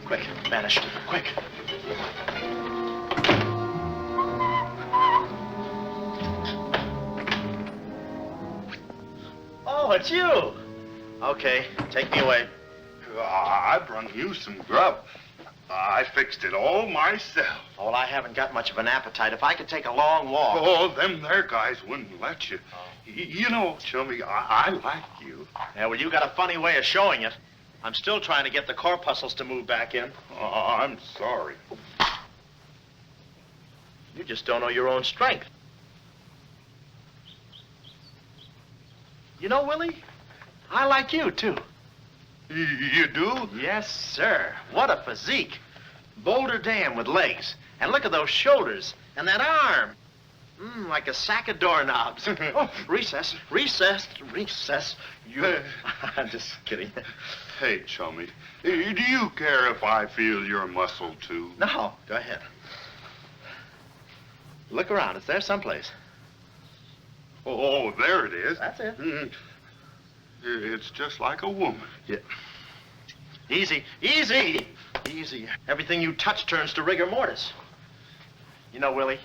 Quick, vanish. Quick. Oh, it's you. Okay, take me away. I brung you some grub. I fixed it all myself. Oh, well, I haven't got much of an appetite. If I could take a long walk... Oh, them there guys wouldn't let you. You know, Chummy, I like you. Yeah, well, you got a funny way of showing it. I'm still trying to get the corpuscles to move back in. Oh, I'm sorry. You just don't know your own strength. You know, Willie, I like you, too. You do? Yes, sir. What a physique. Boulder Dam with legs. And look at those shoulders. And that arm. Like a sack of doorknobs. Oh, recess, recess, recess. I'm just kidding. Hey, Chummy, do you care if I feel your muscle, too? No, go ahead. Look around. It's there someplace. Oh, there it is. That's it. It's just like a woman. Yeah. Easy, easy, easy. Everything you touch turns to rigor mortis. You know, Willie,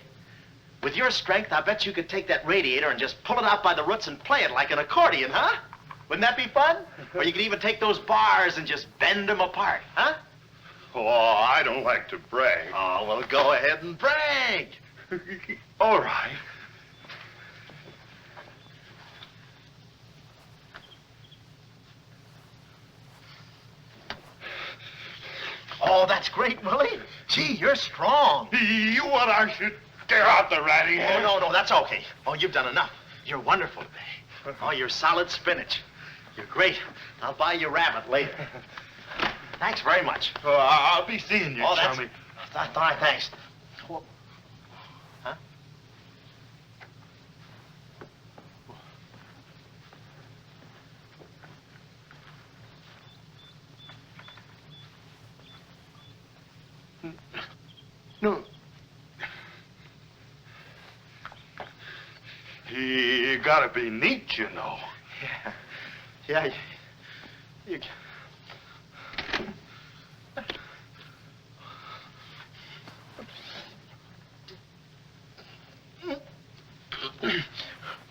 With your strength, I bet you could take that radiator and just pull it out by the roots and play it like an accordion, huh? Wouldn't that be fun? Or you could even take those bars and just bend them apart, huh? Oh, I don't like to brag. Oh, well, go ahead and brag. All right. Oh, that's great, Willie. Gee, you're strong. You want I should tear out the ratty head? Oh, no, that's okay. Oh, you've done enough. You're wonderful today. Oh, you're solid spinach. You're great. I'll buy you rabbit later. Thanks very much. Oh, I'll be seeing you, chummy. All right, thanks. Huh? No. You gotta be neat, you know. Yeah. You...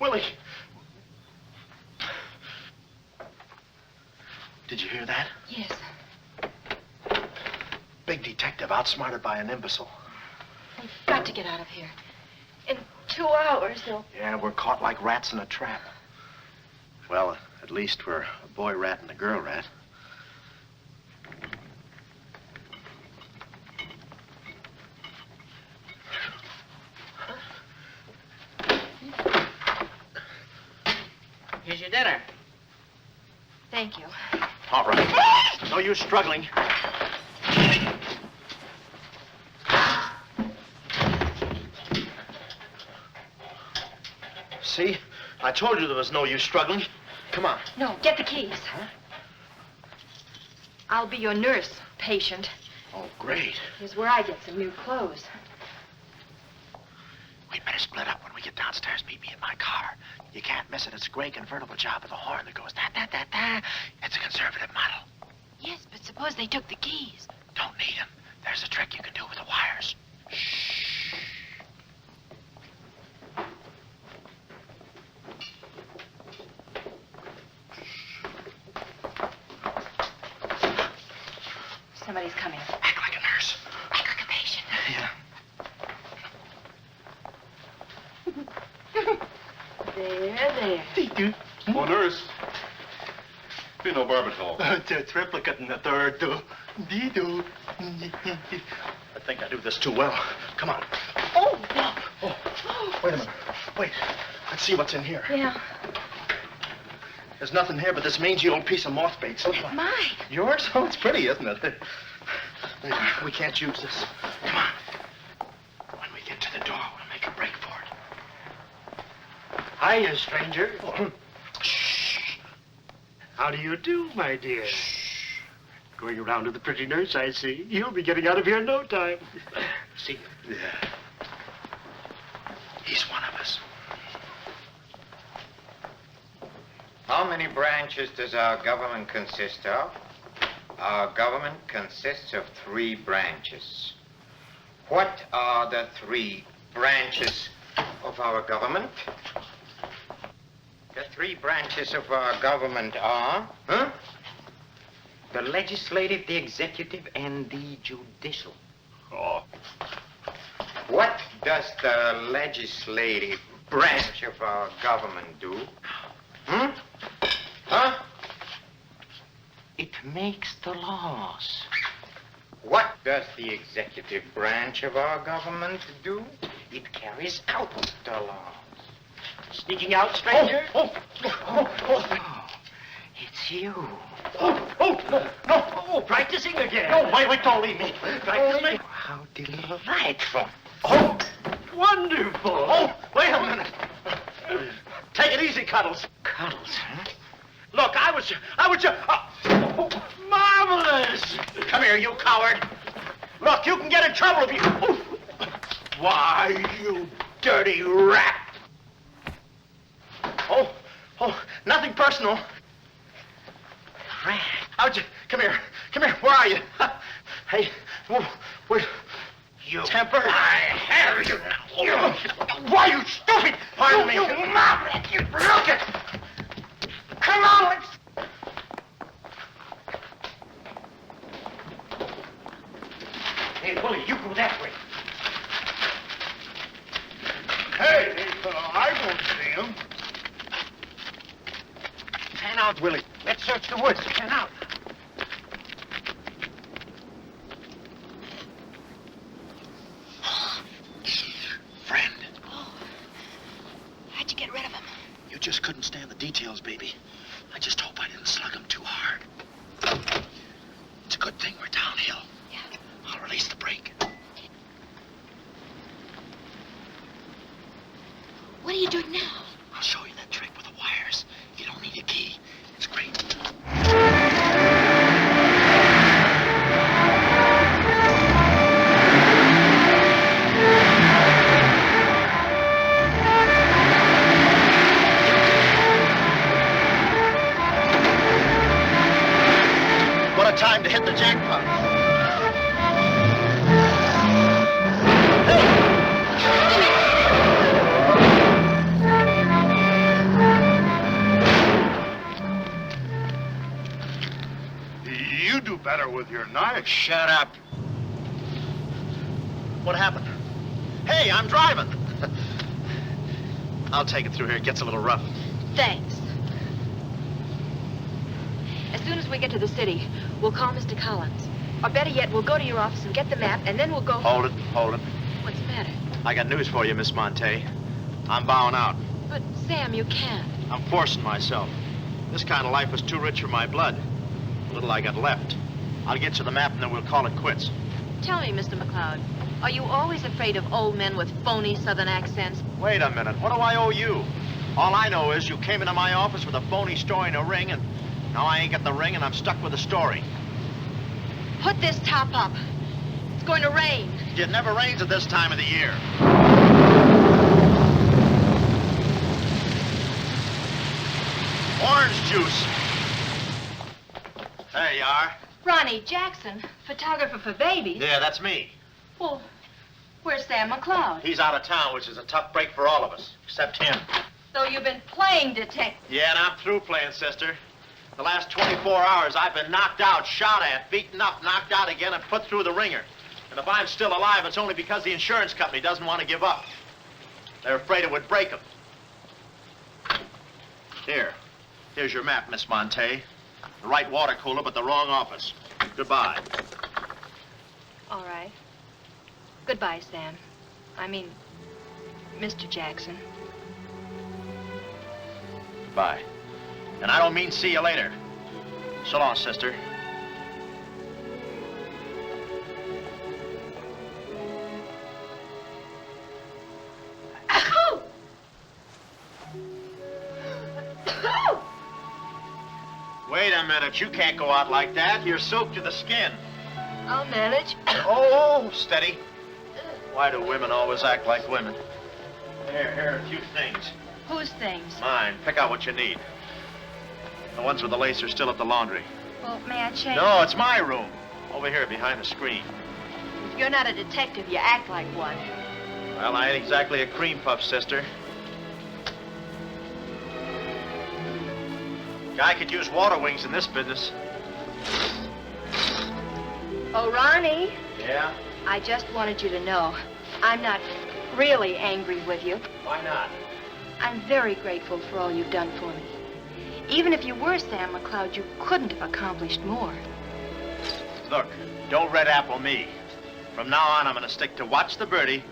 Willie. Did you hear that? Yes. Big detective outsmarted by an imbecile. We've got to get out of here. In 2 hours, they'll... Yeah, we're caught like rats in a trap. Well, at least we're a boy rat and a girl rat. Here's your dinner. Thank you. All right. No use struggling. See? I told you there was no use struggling. Come on. No, get the keys. Huh? I'll be your nurse, patient. Oh, great. Here's where I get some new clothes. We'd better split up when we get downstairs. Meet me in my car. You can't miss it. It's a gray convertible job with a horn that goes da-da-da-da. It's a conservative model. Yes, but suppose they took the keys. Don't need them. There's a trick you can do with the wires. Shh. Somebody's coming. Act like a nurse. Act like a patient. Yeah. There. Oh, nurse. Be no barbital. The triplicate and the third, too. I think I do this too well. Come on. Oh, no. Oh, wait a minute. Wait. Let's see what's in here. Yeah. There's nothing here but this mangy old piece of moth bait. So Mine. yours? Oh, it's pretty, isn't it? We can't use this. Come on. When we get to the door, we'll make a break for it. Hiya, stranger. Shh. How do you do, my dear? Going around to the pretty nurse, I see. You'll be getting out of here in no time. See? Yeah. He's one of us. How many branches does our government consist of? Our government consists of 3 branches. What are the 3 branches of our government? The 3 branches of our government are, the legislative, the executive, and the judicial. Oh. What does the legislative branch of our government do? Huh? It makes the laws. What does the executive branch of our government do? It carries out the laws. Sneaking out, stranger? Oh, it's you. No, practicing again. No, wait, don't leave me. Practicing? How delightful. Oh, wonderful. Oh, wait a minute. Take it easy, Cuddles. Cuddles, huh? Look, I was Marvelous. Come here, you coward. Look, you can get in trouble if you... Why, you dirty rat. Oh, nothing personal. Rat. Come here. Where are you? Hey, where... you. Temper? I have you now. Why, you stupid! Pardon me. You maverick! You look it! Come on, let's... Hey, Willie, you go that way. Hey, I won't see him. Pan out, Willie. Let's search the woods. Pan out. Friend, How'd you get rid of him? you just couldn't stand the details, baby. I just hope I didn't slug him too hard. It's a good thing we're downhill. Yeah. I'll release the brake. What are you doing now? I'll show you that trick with the wires. You don't need a key. It's great. What a time to hit the jackpot. You do better with your knife. Shut up. What happened? Hey, I'm driving. I'll take it through here. It gets a little rough. Thanks. As soon as we get to the city, we'll call Mr. Collins. Or better yet, we'll go to your office and get the map, and then we'll go... Hold it, hold it. What's the matter? I got news for you, Miss Monte. I'm bowing out. But, Sam, you can't. I'm forcing myself. This kind of life is too rich for my blood. The little I got left. I'll get you the map, and then we'll call it quits. Tell me, Mr. McLeod, are you always afraid of old men with phony southern accents? Wait a minute. What do I owe you? All I know is you came into my office with a phony story and a ring, and now I ain't got the ring, and I'm stuck with the story. Put this top up. It's going to rain. It never rains at this time of the year. Orange juice. There you are. Ronnie Jackson, photographer for babies. Yeah, that's me. Well, where's Sam McLeod? He's out of town, which is a tough break for all of us, except him. So you've been playing detective. Yeah, and I'm through playing, sister. The last 24 hours, I've been knocked out, shot at, beaten up, knocked out again, and put through the ringer. And if I'm still alive, it's only because the insurance company doesn't want to give up. They're afraid it would break them. Here's your map, Miss Monte. The right water cooler, but the wrong office. Goodbye. All right. Goodbye, Sam. I mean, Mr. Jackson. Goodbye. And I don't mean see you later. So long, sister. Wait a minute. You can't go out like that. You're soaked to the skin. I'll manage. Oh, steady. Why do women always act like women? Here are a few things. Whose things? Mine. Pick out what you need. The ones with the lace are still at the laundry. Well, may I change? No, it's my room. Over here behind the screen. If you're not a detective, you act like one. Well, I ain't exactly a cream puff, sister. Guy could use water wings in this business. Oh, Ronnie. Yeah? I just wanted you to know I'm not really angry with you. Why not? I'm very grateful for all you've done for me. Even if you were Sam McLeod, you couldn't have accomplished more. Look, don't red apple me. From now on, I'm going to stick to watch the birdie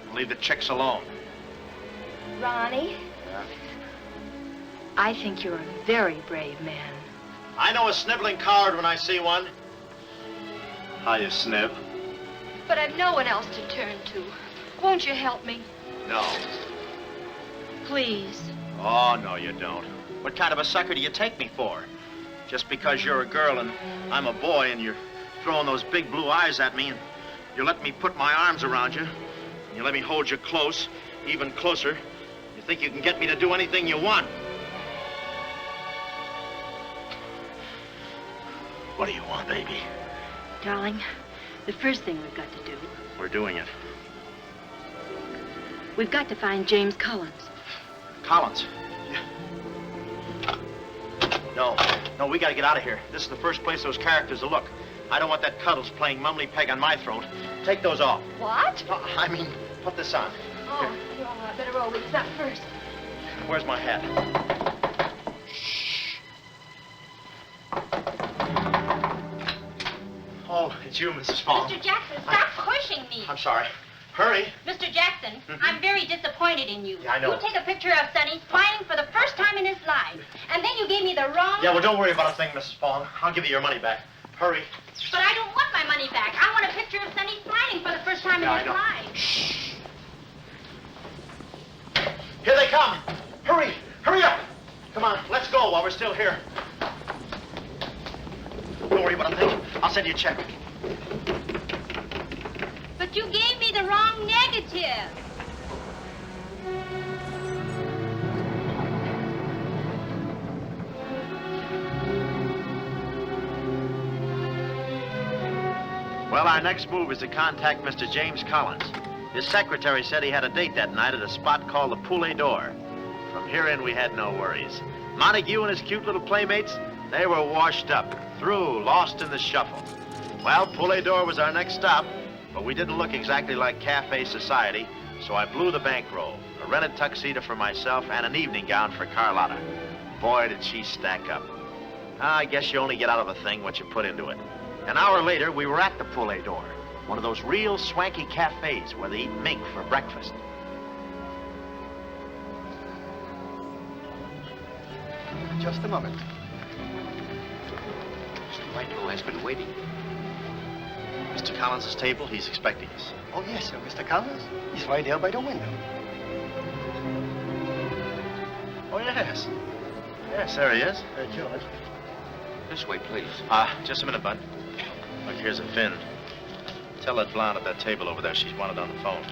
and leave the chicks alone. Ronnie? Yeah? I think you're a very brave man. I know a sniveling coward when I see one. How you sniv? But I've no one else to turn to. Won't you help me? No. Please. Oh, no, you don't. What kind of a sucker do you take me for? Just because you're a girl and I'm a boy and you're throwing those big blue eyes at me and you let me put my arms around you and you let me hold you close, even closer, you think you can get me to do anything you want. What do you want, baby? Darling, The first thing we've got to do, We're doing it. we've got to find James Collins. Collins. No, we gotta get out of here. This is the first place those characters will look. I don't want that Cuddles playing mumly peg on my throat. Take those off. What? I mean, put this on. Oh, well, I better roll these up first. Where's my hat? Oh, it's you, Mrs. Fong. Mr. Jackson, stop pushing me. I'm sorry. Hurry. Mr. Jackson, I'm very disappointed in you. Yeah, I know. You take a picture of Sonny smiling for the first time in his life, and then you gave me the wrong... Yeah, well, don't worry about a thing, Mrs. Fong. I'll give you your money back. Hurry. But I don't want my money back. I want a picture of Sonny smiling for the first time Yeah, in his I know. life. Shh. Here they come. Hurry. Hurry up. Come on, let's go while we're still here. Don't worry about a thing. I'll send you a check. But you gave me the wrong negative. Well, our next move is to contact Mr. James Collins. His secretary said he had a date that night at a spot called the Poulet d'Or. From here in, we had no worries. Montague and his cute little playmates, they were washed up, through, lost in the shuffle. Well, Poulet d'Or was our next stop, but we didn't look exactly like cafe society, so I blew the bankroll, a rented tuxedo for myself and an evening gown for Carlotta. Boy, did she stack up. I guess you only get out of a thing what you put into it. An hour later, we were at the Poulet d'Or, one of those real swanky cafes where they eat mink for breakfast. Just a moment. Mr. Whitelaw has been waiting. Mr. Collins' table, he's expecting us. Oh, yes, sir. Mr. Collins? He's right there by the window. Oh, yes. Yes, there he is. George. This way, please. Just a minute, Bud. Look, here's a fin. Tell that blonde at that table over there she's wanted on the phone.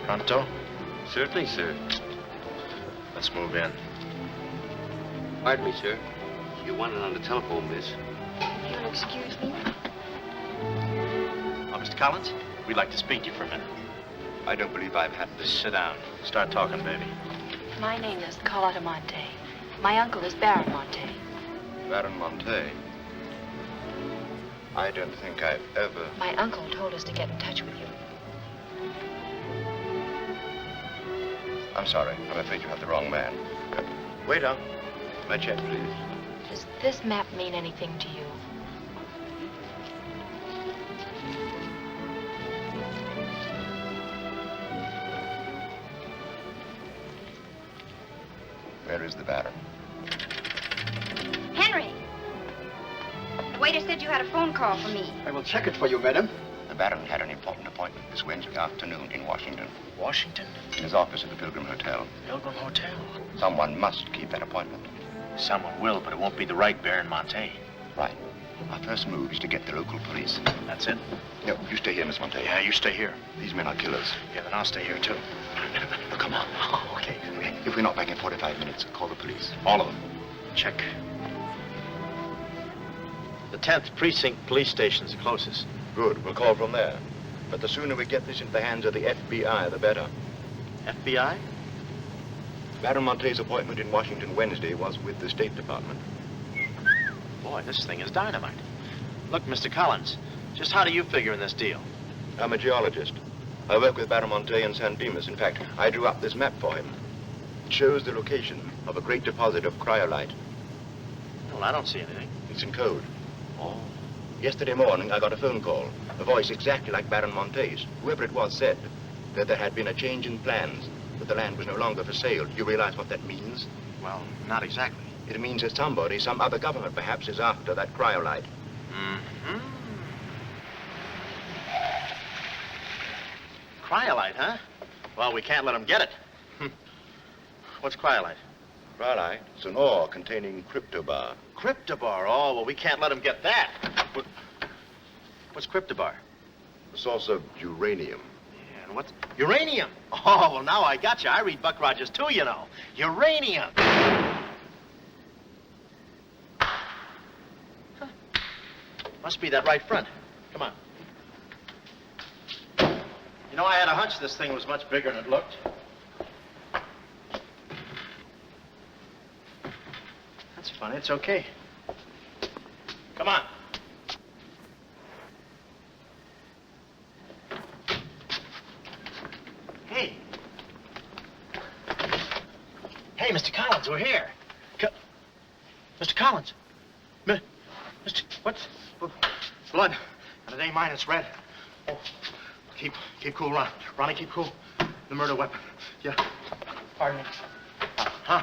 Pronto? Certainly, sir. Let's move in. Pardon me, sir. You wanted on the telephone, miss. You'll excuse me? Mr. Collins, we'd like to speak to you for a minute. I don't believe I've had this. Sit down. Start talking, baby. My name is Carlotta Monte. My uncle is Baron Monte. Baron Monte? I don't think I've ever... My uncle told us to get in touch with you. I'm sorry. I'm afraid you have the wrong man. Waiter, my check, please. Does this map mean anything to you? Where is the Baron? Henry! The waiter said you had a phone call for me. I will check it for you, madam. The Baron had an important appointment this Wednesday afternoon in Washington. Washington? In his office at the Pilgrim Hotel. Pilgrim Hotel? Someone must keep that appointment. Someone will, but it won't be the right Baron Monte. Right. Our first move is to get the local police. That's it? No, you stay here, Miss Monte. Yeah, you stay here. These men are killers. Yeah, then I'll stay here, too. Come on. Oh, okay. If we're not back in 45 minutes, call the police. All of them. Check. The 10th Precinct Police Station's the closest. Good. We'll call from there. But the sooner we get this into the hands of the FBI, the better. FBI? Baron Monte's appointment in Washington Wednesday was with the State Department. Boy, this thing is dynamite. Look, Mr. Collins, just how do you figure in this deal? I'm a geologist. I work with Baron Monte in San Dimas. In fact, I drew up this map for him. It shows the location of a great deposit of cryolite. Well, I don't see anything. It's in code. Oh. Yesterday morning, I got a phone call. A voice exactly like Baron Monte's. Whoever it was said that there had been a change in plans, that the land was no longer for sale. Do you realize what that means? Well, not exactly. It means that somebody, some other government perhaps, is after that cryolite. Mm-hmm. Cryolite, huh? Well, we can't let them get it. What's cryolite? Cryolite? It's an ore containing cryptobar. Cryptobar? Oh, well, we can't let them get that. What's cryptobar? A source of uranium. Yeah, and what's... Uranium? Oh, well, now I got you. I read Buck Rogers, too, you know. Uranium. Huh. Must be that right front. Come on. You know, I had a hunch this thing was much bigger than it looked. That's funny. It's okay. Come on. Hey. Hey, Mr. Collins, we're here. Mr. Collins. Mr. What's... Blood. And it ain't mine, it's red. Oh. Keep cool, Ron. Ronnie, keep cool. The murder weapon. Yeah. Pardon me. Huh?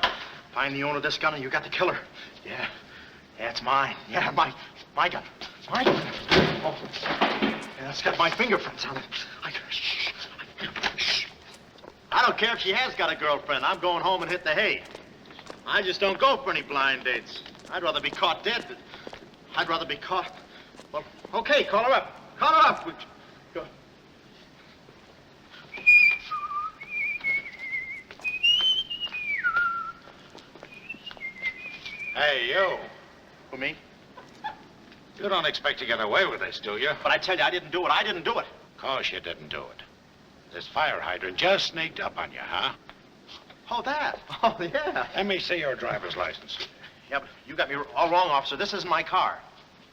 Find the owner of this gun and you got the killer. Yeah. Yeah, it's mine. Yeah, my gun. My gun. Oh. Yeah, it's got my fingerprints on it. Shh. I don't care if she has got a girlfriend. I'm going home and hit the hay. I just don't go for any blind dates. I'd rather be caught dead than... I'd rather be caught... Well, okay, call her up. Call her up. Go. Hey, you. Who, me? You don't expect to get away with this, do you? But I tell you, I didn't do it. I didn't do it. Of course you didn't do it. This fire hydrant just sneaked up on you, huh? Oh, that? Oh, yeah. Let me see your driver's license. Yeah, but you got me all wrong, officer. This isn't my car.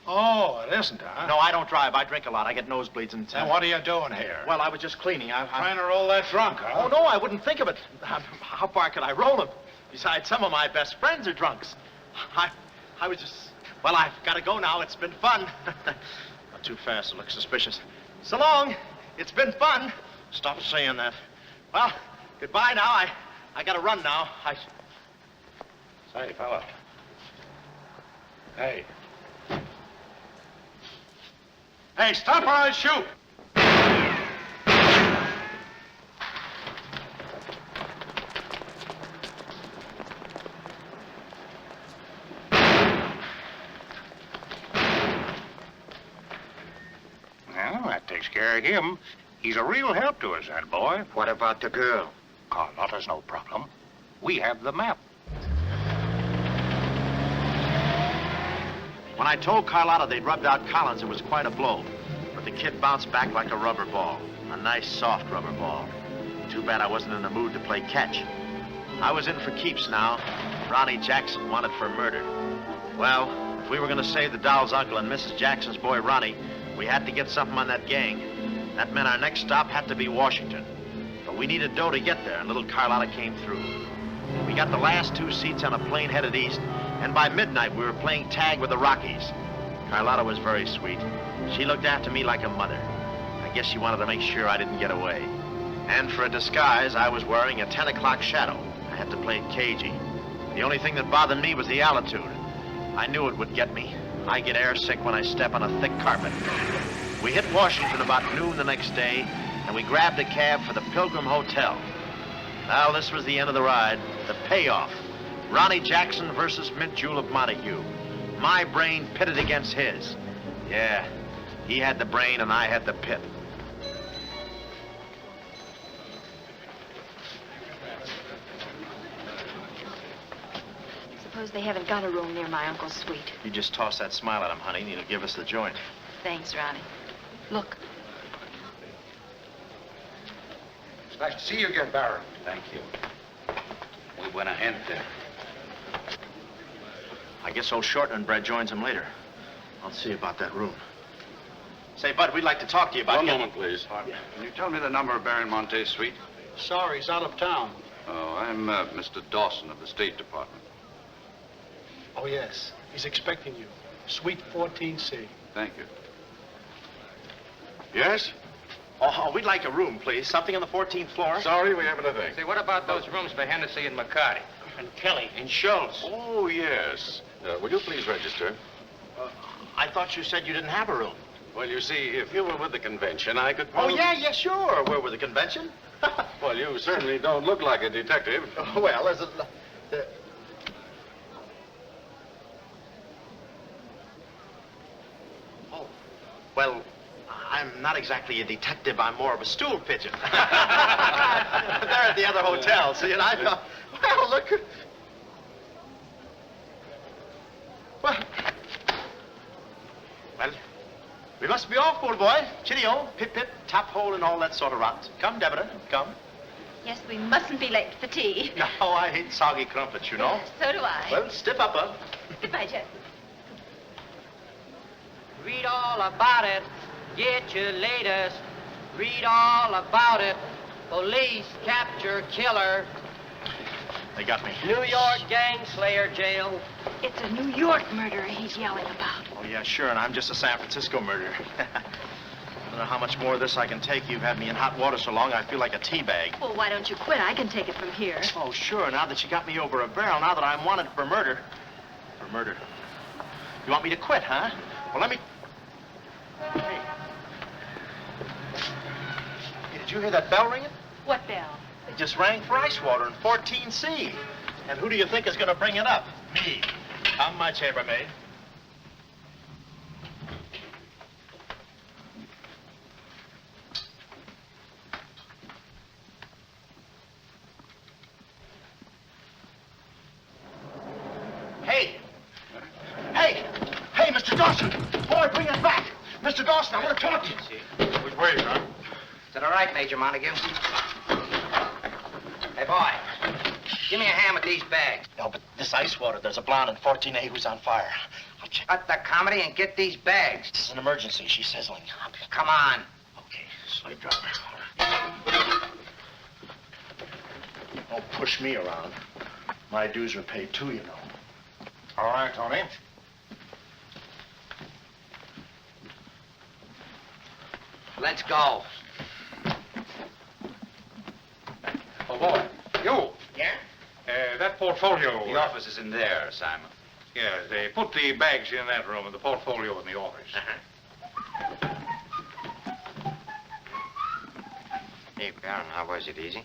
Oh, it isn't, huh? No, I don't drive. I drink a lot. I get nosebleeds and... Then what are you doing here? Well, I was just cleaning. I'm trying to roll that drunk, huh? Oh, no, I wouldn't think of it. How far could I roll him? Besides, some of my best friends are drunks. I was just... Well, I've got to go now. It's been fun. Not too fast to look suspicious. So long. It's been fun. Stop saying that. Well, goodbye now. I got to run now. Say, fella. Hey. Hey, stop or I'll shoot! Well, that takes care of him. He's a real help to us, that boy. What about the girl? Carlotta's no problem. We have the map. When I told Carlotta they'd rubbed out Collins, it was quite a blow. But the kid bounced back like a rubber ball. A nice, soft rubber ball. Too bad I wasn't in the mood to play catch. I was in for keeps now. Ronnie Jackson wanted for murder. Well, if we were going to save the doll's uncle and Mrs. Jackson's boy, Ronnie, we had to get something on that gang. That meant our next stop had to be Washington. But we needed dough to get there, and little Carlotta came through. We got the last 2 seats on a plane headed east, and by midnight we were playing tag with the Rockies. Carlotta was very sweet. She looked after me like a mother. I guess she wanted to make sure I didn't get away. And for a disguise, I was wearing a 10 o'clock shadow. I had to play it cagey. The only thing that bothered me was the altitude. I knew it would get me. I get airsick when I step on a thick carpet. We hit Washington about noon the next day, and we grabbed a cab for the Pilgrim Hotel. Well, this was the end of the ride, the payoff. Ronnie Jackson versus Mint Julep Montague. My brain pitted against his. Yeah, he had the brain and I had the pit. Suppose they haven't got a room near my uncle's suite. You just toss that smile at him, honey, and he'll give us the joint. Thanks, Ronnie. Look. It's nice to see you again, Baron. Thank you. Muy buena gente. I guess old Shortland joins him later. I'll see about that room. Say, Bud, we'd like to talk to you about... One moment, please. Can you tell me the number of Baron Monte's suite? Sorry, he's out of town. Oh, I'm Mr. Dawson of the State Department. Oh, yes. He's expecting you. Suite 14C. Thank you. Yes? Oh, we'd like a room, please. Something on the 14th floor. Sorry, we haven't a thing. Say, what about those rooms for Hennessy and McCarty? And Kelly. And Schultz. Oh, yes. Will you please register? I thought you said you didn't have a room. Well, you see, if you were with the convention, I could... Oh, yeah, sure. We're with the convention. Well, you certainly don't look like a detective. Well, as a... Oh, well, I'm not exactly a detective. I'm more of a stool pigeon. They're at the other hotel, see, and I thought, well, look... Well, We must be off, old boy. Chitty-o, pip-pip, tap hole, and all that sort of rot. Come, Deborah, come. Yes, we mustn't be late for tea. No, I hate soggy crumpets, you know. So do I. Well, stiff up, huh? Goodbye, Jeff. Read all about it. Get your latest. Read all about it. Police capture killer. They got me. New York gang slayer jail. It's a New York murderer he's yelling about. Oh, yeah, sure, and I'm just a San Francisco murderer. I don't know how much more of this I can take. You've had me in hot water so long, I feel like a tea bag. Well, why don't you quit? I can take it from here. Oh, sure, now that you got me over a barrel, now that I'm wanted for murder. For murder. You want me to quit, huh? Well, let me... Hey. Hey, did you hear that bell ringing? What bell? It just rang for ice water in 14C. And who do you think is going to bring it up? Me. Come, my chambermaid. Hey! Hey! Hey, Mr. Dawson! Boy, bring it back! Mr. Dawson, I want to talk to you. Which way, huh? Is that all right, Major Montague? Hey, boy, give me a hand with these bags. No, but this ice water, there's a blonde in 14A who's on fire. I'll check. Cut the comedy and get these bags. It's an emergency. She's sizzling. Come on. Okay, slave driver. Don't push me around. My dues are paid too, you know. All right, Tony. Let's go. Oh, boy. You. Yeah? That portfolio. The office is in there, Simon. Yeah, they put the bags in that room and the portfolio in the office. Hey, Baron, how was it? Easy?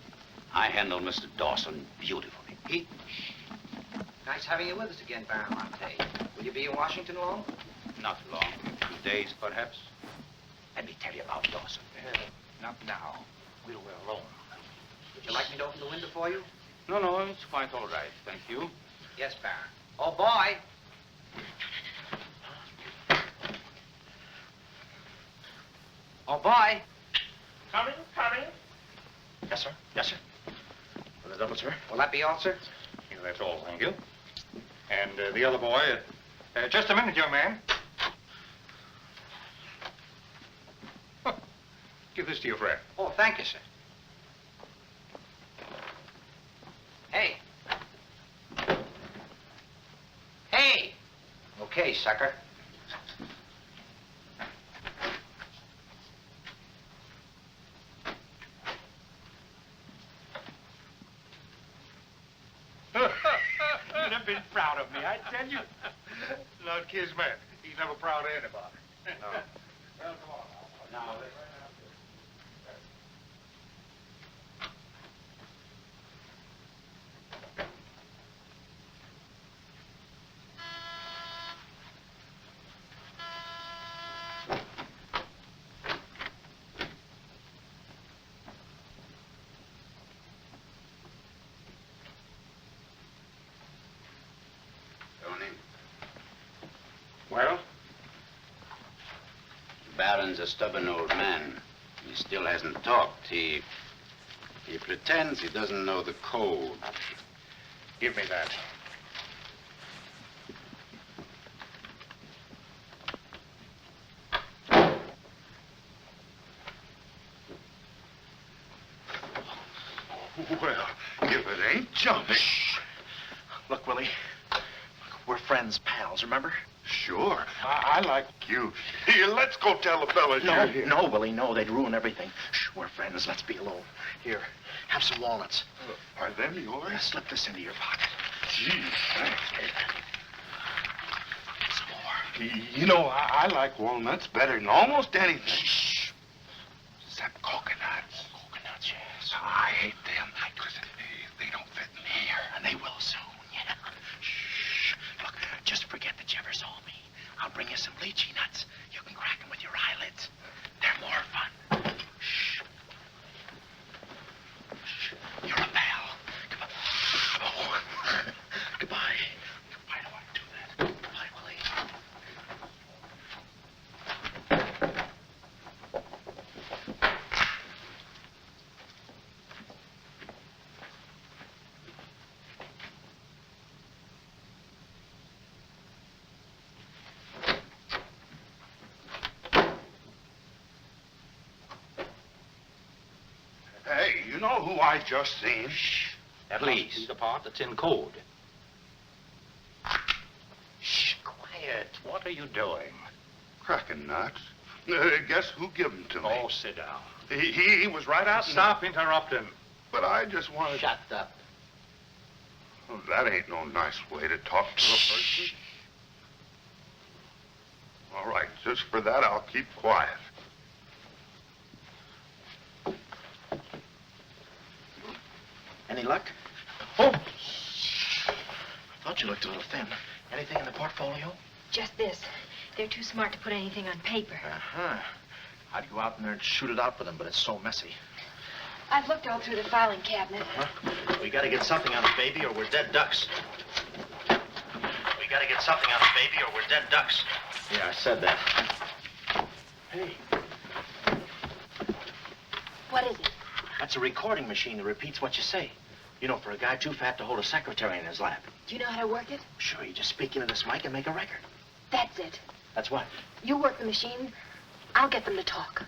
I handled Mr. Dawson beautifully. Nice having you with us again, Baron Monte. Will you be in Washington long? Not long. 2 days, perhaps. Let me tell you about Dawson. Not now. We're alone. Would you like me to open the window for you? No, it's quite all right. Thank you. Yes, Baron. Oh, boy. Oh, boy. Coming. Yes, sir. Yes, sir. For the double, sir. Will that be all, sir? Yeah, that's all, thank you. And the other boy, just a minute, young man. Huh. Give this to your friend. Oh, thank you, sir. Hey. Hey. Okay, sucker. You'd have been proud of me, I tell you. Not Kismet. He's never proud of anybody. No. Well, come on now. Well? The Baron's a stubborn old man. He still hasn't talked. He pretends he doesn't know the code. Give me that. Well, if it ain't jumping. Shh. Look, Willie. We're friends, pals, remember? Sure. I like you. Here, let's go tell the fellas you're here. No, Willie, no. They'd ruin everything. Shh, we're friends. Let's be alone. Here, have some walnuts. Are them yours? Yeah, slip this into your pocket. Gee, thanks. Some more. You know, I like walnuts better than almost anything. Shh. Except coconuts. Coconuts, yes. I hate them because they don't fit in here. And they will soon, yeah. Shh. Look, just forget that you ever saw me. I'll bring you some lychee nuts. You can crack them with your eyelids. They're more fun. Shh. Shh. You're a pal. Come on. Oh. Goodbye. Why do I do that? Goodbye, Willie. Hey, you know who I just seen? Shh. That must be the part that's in code. Shh, quiet. What are you doing? Cracking nuts. Guess who gave him to me? Oh, sit down. He was right out. Stop interrupting. But I just wanted. Shut up. Well, that ain't no nice way to talk to a person. All right, just for that, I'll keep quiet. Any luck? Oh! Thought you looked a little thin. Anything in the portfolio? Just this. They're too smart to put anything on paper. Uh-huh. I'd go out in there and shoot it out with them, but it's so messy. I've looked all through the filing cabinet. Uh-huh. We gotta get something on the baby or we're dead ducks. We gotta get something on the baby or we're dead ducks. Yeah, I said that. Hey. What is it? That's a recording machine that repeats what you say. You know, for a guy too fat to hold a secretary in his lap. Do you know how to work it? Sure, you just speak into this mic and make a record. That's it. That's what? You work the machine. I'll get them to talk.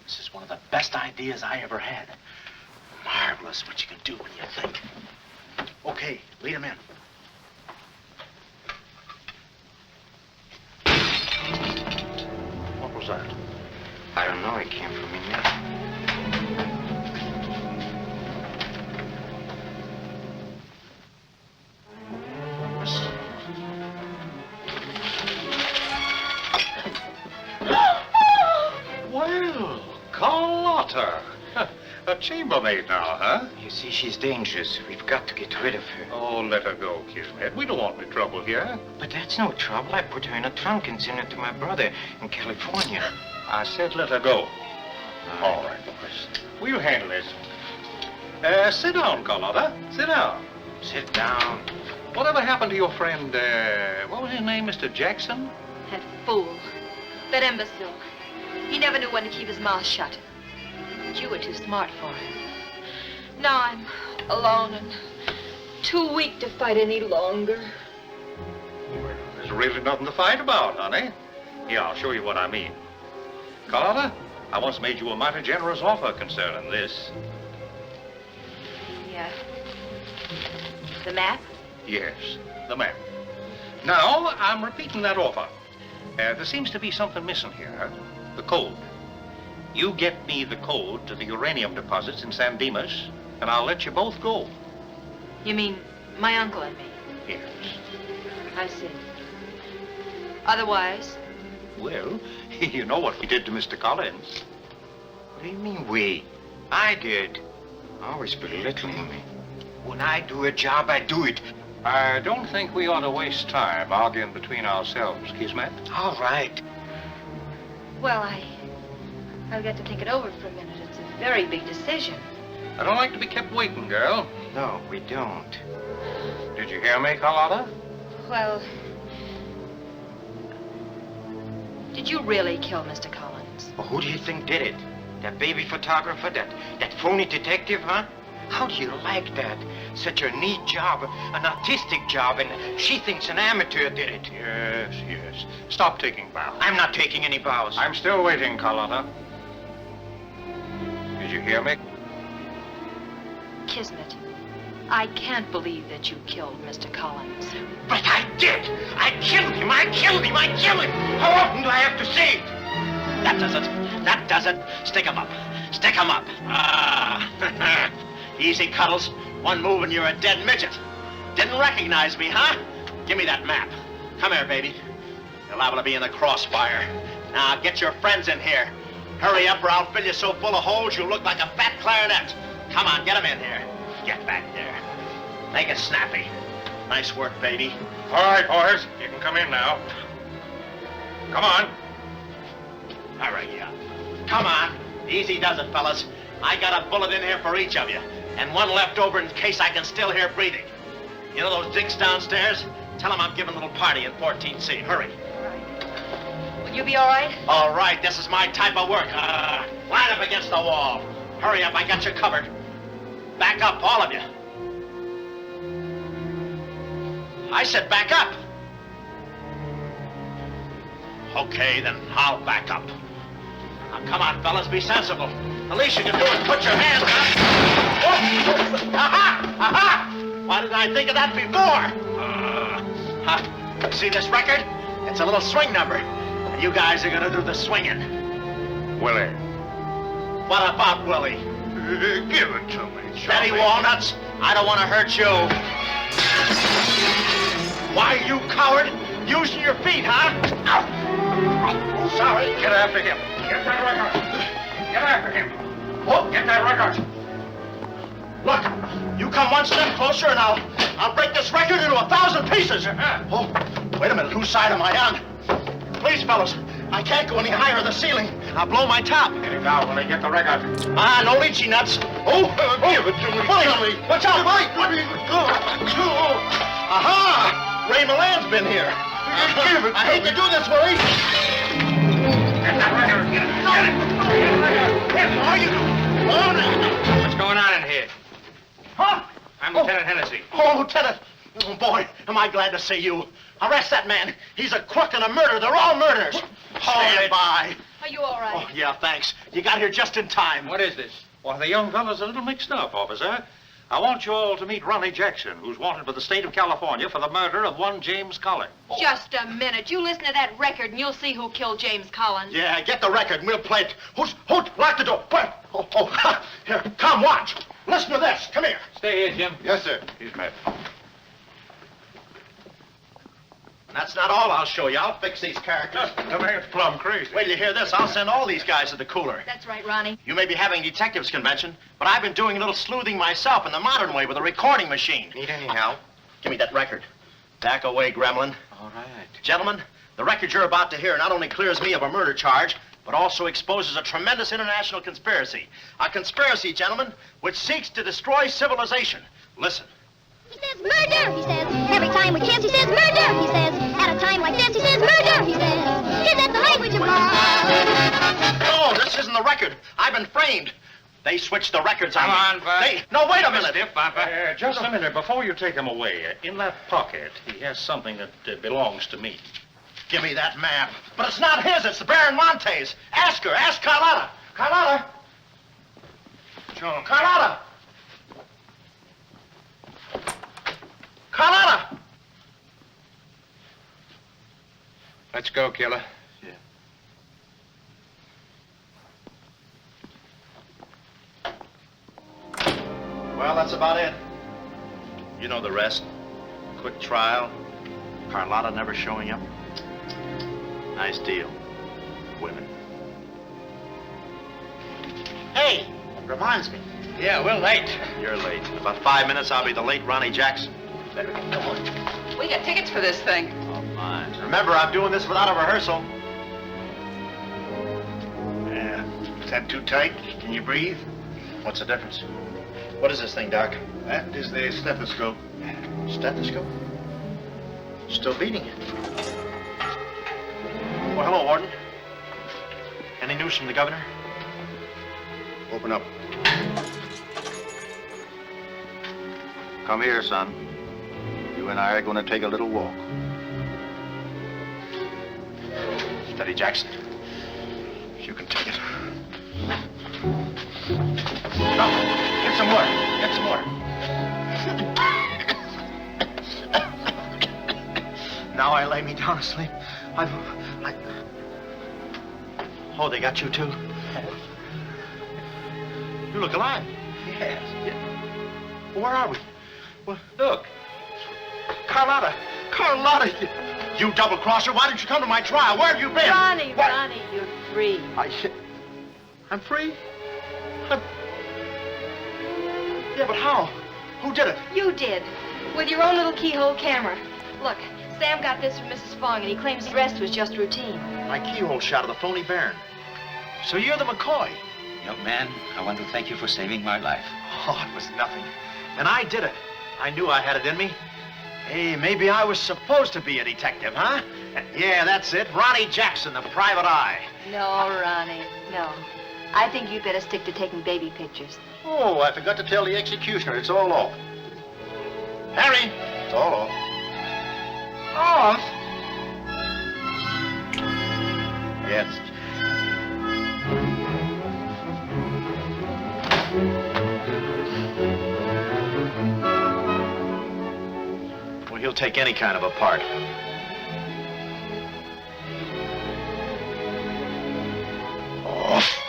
This is one of the best ideas I ever had. Marvelous what you can do when you think. Okay, lead him in. What was that? I don't know. It came from in there. Well, Carlotta. A chambermaid now, huh? You see, she's dangerous. We've got to get rid of her. Oh, let her go, Kismet. We don't want any trouble here. But that's no trouble. I put her in a trunk and sent her to my brother in California. I said let her go. All right, boys. We'll handle this. Sit down, Carlotta. Sit down. Sit down. Whatever happened to your friend, what was his name, Mr. Jackson? That fool. That imbecile. He never knew when to keep his mouth shut. But you were too smart for him. Now I'm alone and too weak to fight any longer. There's really nothing to fight about, honey. Here, I'll show you what I mean. Carlotta, I once made you a mighty generous offer concerning this. Yeah. The map? Yes, the map. Now, I'm repeating that offer. There seems to be something missing here. The code. You get me the code to the uranium deposits in San Dimas, and I'll let you both go. You mean my uncle and me? Yes. I see. Otherwise? Well, you know what we did to Mr. Collins. What do you mean, we? I did. Always belittling me. When I do a job, I do it. I don't think we ought to waste time arguing between ourselves, Kismet. All right. Well, I'll get to think it over for a minute. It's a very big decision. I don't like to be kept waiting, girl. No, we don't. Did you hear me, Carlotta? Well, did you really kill Mr. Collins? Well, who do you think did it? That baby photographer? That phony detective, huh? How do you like that? Such a neat job, an artistic job, and she thinks an amateur did it. Yes, yes. Stop taking bows. I'm not taking any bows. I'm still waiting, Carlotta. Did you hear me? Kismet, I can't believe that you killed Mr. Collins. But I did! I killed him! I killed him! I killed him! How often do I have to say it? That does it. That does it. Stick him up. Stick him up. Ah. Easy, Cuddles. One move and you're a dead midget. Didn't recognize me, huh? Give me that map. Come here, baby. You're liable to be in the crossfire. Now, get your friends in here. Hurry up or I'll fill you so full of holes you'll look like a fat clarinet. Come on, get them in here. Get back there. Make it snappy. Nice work, baby. All right, boys. You can come in now. Come on. Hurry up. Come on. Easy does it, fellas. I got a bullet in here for each of you, and one left over in case I can still hear breathing. You know those dinks downstairs? Tell them I'm giving a little party in 14C. Hurry. Will you be all right? All right, this is my type of work. Line up against the wall. Hurry up, I got you covered. Back up, all of you. I said back up. Okay, then I'll back up. Now, come on, fellas, be sensible. The least you can do is put your hands up. I think of that before? See this record? It's a little swing number. And you guys are gonna do the swinging. Willie. What about Willie? Give it to me, Steady, Walnuts. I don't want to hurt you. Why, you coward? Using your feet, huh? Ow. Sorry. Get after him. Get that record. Get after him. Oh, Get that record. Look, you come one step closer and I'll break this record into 1,000 pieces. Oh, wait a minute. Whose side am I on? Please, fellas, I can't go any higher in the ceiling. I'll blow my top. Get it down, Willie. Get the record. Ah, no lychee nuts. Oh, give it to me. Willie, watch out, Willie. Aha! Ray Milan's been here. Give it to I hate to do this, Willie. Get that record. Get it. Get it. Get the record. Get it. Are you? What's going on in here? Huh? I'm Lieutenant Hennessy. Oh, Lieutenant. Oh, boy, am I glad to see you. Arrest that man. He's a crook and a murderer. They're all murderers. Stand by. Are you all right? Oh, yeah, thanks. You got here just in time. What is this? Well, the young fellow's a little mixed up, officer. I want you all to meet Ronnie Jackson, who's wanted by the state of California for the murder of one James Collins. Just a minute. You listen to that record and you'll see who killed James Collins. Yeah, get the record and we'll play it. Who? Lock the door. Where? Oh, here, come, watch. Listen to this. Come here. Stay here, Jim. Yes, sir. He's met. That's not all I'll show you. I'll fix these characters. The man's plumb crazy. Wait till you hear this. I'll send all these guys to the cooler. That's right, Ronnie. You may be having a detectives convention, but I've been doing a little sleuthing myself in the modern way with a recording machine. Need any help? Give me that record. Back away, gremlin. All right. Gentlemen, the record you're about to hear not only clears me of a murder charge, but also exposes a tremendous international conspiracy. A conspiracy, gentlemen, which seeks to destroy civilization. Listen. He says murder, he says. Every time we kiss, he says murder, he says. At a time like this, he says murder, he says. Is that the language of love? No, this isn't the record. I've been framed. They switched the records on Come me. on, Bud. No, wait a minute. Stiff, Papa. Just a minute. Before you take him away, in that pocket, he has something that belongs to me. Give me that map. But it's not his, it's the Baron Monte's. Ask her, ask Carlotta. Carlotta. John. Carlotta. Carlotta. Let's go, killer. Well, that's about it. You know the rest. Quick trial. Carlotta never showing up. Nice deal. Women. Hey, reminds me. Yeah, we're late. You're late. In about 5 minutes, I'll be the late Ronnie Jackson. Better come on. We got tickets for this thing. Oh, fine. Remember, I'm doing this without a rehearsal. Yeah. Is that too tight? Can you breathe? What's the difference? What is this thing, Doc? That is the stethoscope. Stethoscope? Still beating it. Well, hello, Warden. Any news from the governor? Open up. Come here, son. You and I are going to take a little walk. Steady, Jackson. You can take it. Come, get some water. Get some water. Now I lay me down to sleep. Oh, they got you too? You look alive. Yes. Well, where are we? Well, look. Carlotta. Carlotta, you double-crosser. Why didn't you come to my trial? Where have you been? Ronnie, What? Ronnie, you're free. I'm free? Yeah, but how? Who did it? You did. With your own little keyhole camera. Look, Sam got this from Mrs. Fong, and he claims the rest was just routine. My keyhole shot of the phony Baron. So you're the McCoy? Young man, I want to thank you for saving my life. Oh, it was nothing. And I did it. I knew I had it in me. Hey, maybe I was supposed to be a detective, huh? Yeah, that's it. Ronnie Jackson, the private eye. No, Ronnie, no. I think you'd better stick to taking baby pictures. Oh, I forgot to tell the executioner. It's all off. Harry! It's all off. Off? Yes. He'll take any kind of a part. Oh.